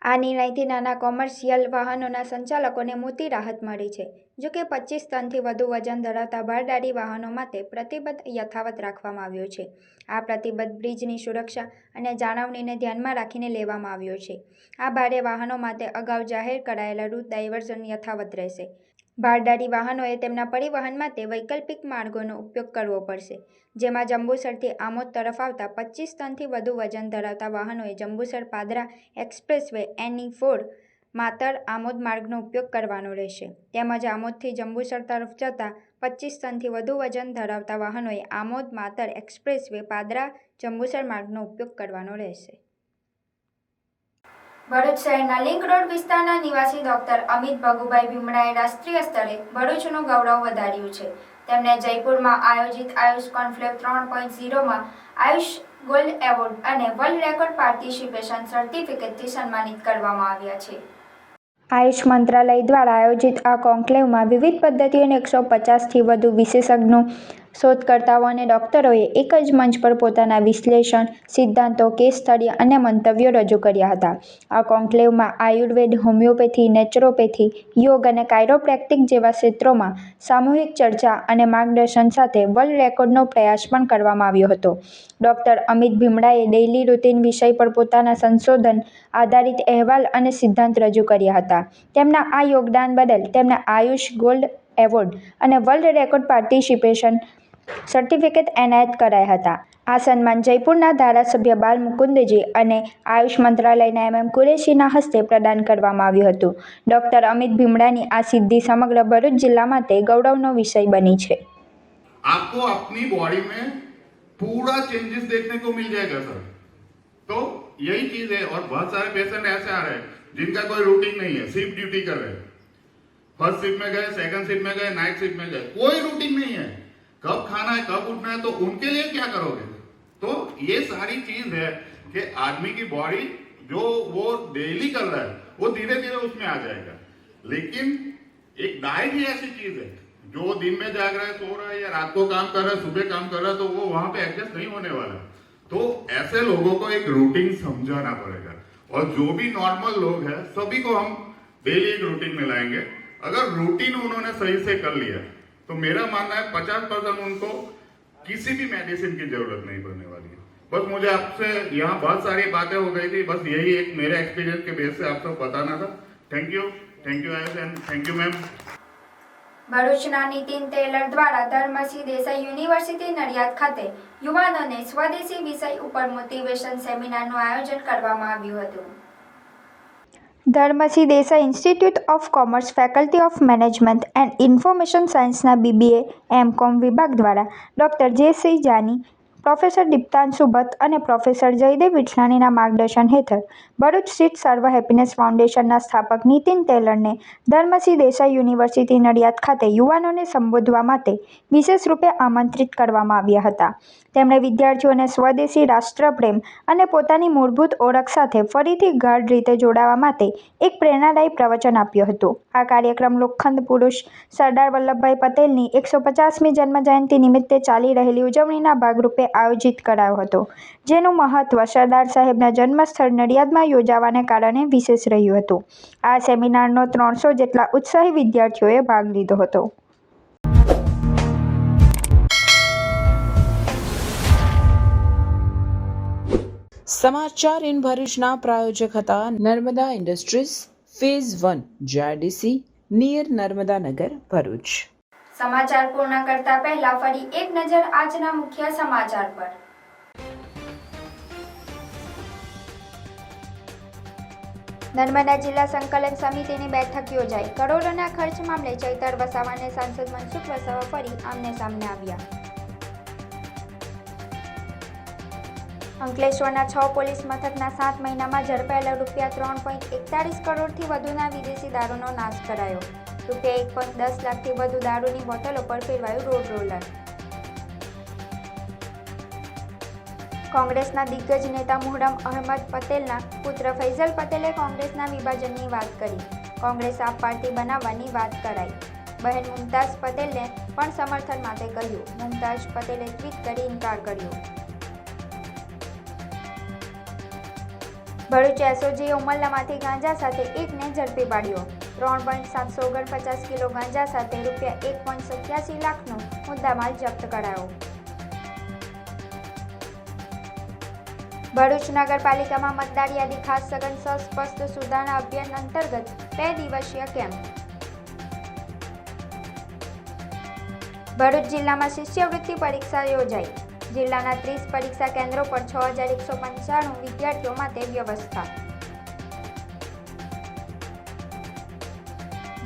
આ નિર્ણયથી નાના કોમર્શિયલ વાહનોના સંચાલકોને મોટી રાહત મળી છે. જોકે 25 ટનથી વધુ વજન ધરાવતા ભારદારી વાહનો માટે પ્રતિબંધ યથાવત રાખવામાં આવ્યો છે. આ પ્રતિબંધ બ્રિજની સુરક્ષા અને જાળવણીને ધ્યાનમાં રાખીને લેવામાં આવ્યો છે. આ ભારે વાહનો માટે અગાઉ જાહેર કરાયેલા રૂટ ડાયવર્ઝન યથાવત રહેશે. ભારદારી વાહનોએ તેમના પરિવહન માટે વૈકલ્પિક માર્ગોનો ઉપયોગ કરવો પડશે, જેમાં જંબુસરથી આમોદ તરફ આવતા 25 ટનથી વધુ વજન ધરાવતા વાહનોએ જંબુસર પાદરા એક્સપ્રેસવે NE4 માતર આમોદ માર્ગનો ઉપયોગ કરવાનો રહેશે. તેમજ આમોદથી જંબુસર તરફ જતા 25 ટનથી વધુ વજન ધરાવતા વાહનોએ આમોદ માતર એક્સપ્રેસવે પાદરા જંબુસર માર્ગનો ઉપયોગ કરવાનો રહેશે. ભરૂચ શહેરના લિંક રોડ વિસ્તારના નિવાસી ડોક્ટર અમિત ભગુભાઈ ભીમડાએ રાષ્ટ્રીય સ્તરે ભરૂચનું ગૌરવ વધાર્યું છે. તેમને જયપુરમાં આયોજિત આયુષ કોન્ક્લેવ 3.0માં આયુષ ગોલ્ડ એવોર્ડ અને વર્લ્ડ રેકોર્ડ પાર્ટિસિપેશન સર્ટિફિકેટથી સન્માનિત કરવામાં આવ્યા છે. આયુષ મંત્રાલય દ્વારા આયોજિત આ કોન્ક્લેવમાં વિવિધ પદ્ધતિઓને 150થી વધુ વિશેષજ્ઞો, શોધકર્તાઓ અને ડોક્ટરોએ એક જ મંચ પર પોતાના વિશ્લેષણ, સિદ્ધાંતો, કેસ સ્ટડી અને મંતવ્યો રજૂ કર્યા હતા. આ કોન્ક્લેવમાં આયુર્વેદ, હોમિયોપેથી, નેચરોપેથી, યોગ અને કાયરોપ્રેક્ટિક જેવા ક્ષેત્રોમાં સામૂહિક ચર્ચા અને માર્ગદર્શન સાથે વર્લ્ડ રેકોર્ડનો પ્રયાસ પણ કરવામાં આવ્યો હતો. ડોક્ટર અમિત ભીમડાએ ડેઇલી રૂટીન વિષય પર પોતાના સંશોધન આધારિત અહેવાલ અને સિદ્ધાંત રજૂ કર્યા હતા. તેમના આ યોગદાન બદલ તેમને આયુષ ગોલ્ડ એવોર્ડ અને વર્લ્ડ રેકોર્ડ પાર્ટિસિપેશન સર્ટિફિકેટ એનાયત કરાયા હતા. આ સન્માન જયપુરના ધારાસભ્ય બાલ મુકુંદજી અને આયુષ મંત્રાલયના MM કુરેશીના હસ્તે પ્રદાન કરવામાં આવ્યું હતું. ડોક્ટર અમિત ભીમડાની આ સિદ્ધિ સમગ્ર ભરૂચ જિલ્લા માટે ગૌરવનો વિષય બની છે. आपको अपनी बॉडी में पूरा चेंजेस देखने को मिल जाएगा सर. तो यही चीज है. और बहुत सारे पेशेंट ऐसे आ रहे हैं जिनका कोई रूटीन नहीं है, सिर्फ ड्यूटी कर रहे हैं. फर्स्ट शिफ्ट में गए, सेकंड शिफ्ट में गए, नाइट शिफ्ट में गए, कोई रूटीन नहीं है. कब खाना है, कब उठना है, तो उनके लिए क्या करोगे? तो ये सारी चीज है कि आदमी की बॉडी जो वो डेली कर रहा है वो धीरे धीरे उसमें आ जाएगा. लेकिन एक डाइट ही ऐसी चीज है जो दिन में जाग रहा है, सो रहा है या रात को काम कर रहा है, सुबह काम कर रहा है, तो वो वहां पे एडजस्ट नहीं होने वाला. तो ऐसे लोगों को एक रूटीन समझाना पड़ेगा. और जो भी नॉर्मल लोग हैं सभी को हम डेली एक रूटीन में लाएंगे. अगर रूटीन उन्होंने सही से कर लिया तो मेरा मानना है 50% उनको किसी भी मेडिसिन की जरूरत नहीं पड़ने वाली है. बस मुझे आपसे यहाँ बहुत सारी बातें हो गई थी, बस यही एक मेरे एक्सपीरियंस के बेस से आप सब बताना था. Thank you Ayush and thank you ma'am. ભરૂચના નીતિન ટેલર દ્વારા ધર્મસિંહ દેસાઈ યુનિવર્સિટી નડિયાદ ખાતે યુવાનોને સ્વદેશી વિષય ઉપર મોટિવેશન સેમિનારનું આયોજન કરવામાં આવ્યું હતું. Dharmsinh Desai institute of commerce faculty of management and information સાયન્સના BBA M.Com વિભાગ દ્વારા doctor J C. Jani, professor Diptanshu Bhatt અને પ્રોફેસર જયદેવ વિઠલાણીના માર્ગદર્શન હેઠળ ભરૂચ સ્થિત સર્વ હેપીનેસ ફાઉન્ડેશનના સ્થાપક નીતિન ટેલરને ધર્મસિંહ દેસાઈ યુનિવર્સિટી નડિયાદ ખાતે યુવાનોને સંબોધવા માટે વિશેષ રૂપે આમંત્રિત કરવામાં આવ્યા હતા. તેમણે વિદ્યાર્થીઓને સ્વદેશી રાષ્ટ્રપ્રેમ અને પોતાની મૂળભૂત ઓળખ સાથે ફરીથી ગાઢ રીતે જોડાવા માટે એક પ્રેરણાદાયી પ્રવચન આપ્યું હતું. આ કાર્યક્રમ લોખંડ પુરુષ સરદાર વલ્લભભાઈ પટેલની 150મી જન્મજયંતિ નિમિત્તે ચાલી રહેલી ઉજવણીના ભાગરૂપે આયોજિત કરાયો હતો, જેનું મહત્વ સરદાર સાહેબના જન્મસ્થળ નડિયાદમાં યોજાવાને કારણે વિશેષ રહ્યું હતું. આ સેમિનારનો 300 જેટલા ઉત્સાહી વિદ્યાર્થીઓએ ભાગ લીધો હતો. સમાચાર ઇન ભરૂચના પ્રાયોજક હતા Narmada industries phase 1 JDC near Narmada Nagar Bharuch. સમાચાર પૂર્ણ કરતા પહેલા ફરી એક નજર આજના મુખ્ય સમાચાર પર. નર્મદા જિલ્લા સંકલન સમિતિની બેઠક યોજાઈ. કરોડોના ખર્ચ મામલે ચૈતર વસાવાને સાંસદ મનસુખ વસાવા ફરી આમને સામને આવ્યા. અંકલેશ્વરના 6 પોલીસ મથકના 7 મહિનામાં ઝડપાયેલા ₹3.41 કરોડથી વધુના વિદેશી દારૂનો નાશ કરાયો. ₹1.10 લાખથી વધુ દારૂની બોટલો પર ફેરવાયું રોડ રોલર. કોંગ્રેસના દિગ્ગજ નેતા મુહર્રમ અહમદ પટેલના પુત્ર ફૈઝલ પટેલે કોંગ્રેસના વિભાજનની વાત કરી. કોંગ્રેસ આપ પાર્ટી બનાવવાની વાત કરાઈ. બહેન મુમતાઝ પટેલને પણ સમર્થન માટે કહ્યું. મુમતાઝ પટેલે ટ્વીટ કરી ઇનકાર કર્યો. ભરૂચ એસઓજીએ ઉમરલામાંથી ગાંજા સાથે એકને ઝડપી પાડ્યો. 3.749 કિલો ગાંજા સાથે ₹1.87 લાખનો મુદ્દામાલ જપ્ત કરાયો. ભરૂચ નગરપાલિકામાં મતદાર યાદી ખાસ સઘન સ્પષ્ટ સુધારણા અભિયાન અંતર્ગત 2 દિવસીય કેમ્પ. ભરૂચ જિલ્લામાં શિષ્યવૃત્તિ પરીક્ષા યોજાઈ. જિલ્લાના 30 પરીક્ષા કેન્દ્રો પર 6195 વિદ્યાર્થીઓ માટે વ્યવસ્થા.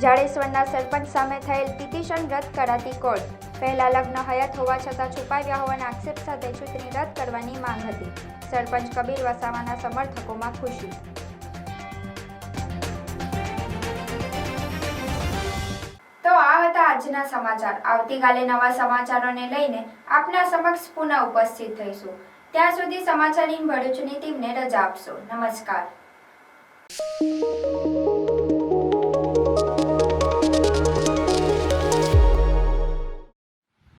જાડેશ્વરના સરપંચ સામે થયેલ પિટિશન રદ કરાતી કોર્ટ. પહેલા લગ્ન હયાત હોવા છતાં છુપાવ્યા હોવાના આક્ષેપ સાથે ચૂંટણી રદ કરવાની માંગ હતી. સરપંચ કબીર વસાવાના સમર્થકોમાં ખુશી. તો આ હતા આજના સમાચાર. આવતીકાલે નવા સમાચારોને લઈને આપના સમક્ષ પુનઃ ઉપસ્થિત થઈશું. ત્યાં સુધી સમાચાર ઇન ભરૂચની ટીમને રજા આપશો. નમસ્કાર.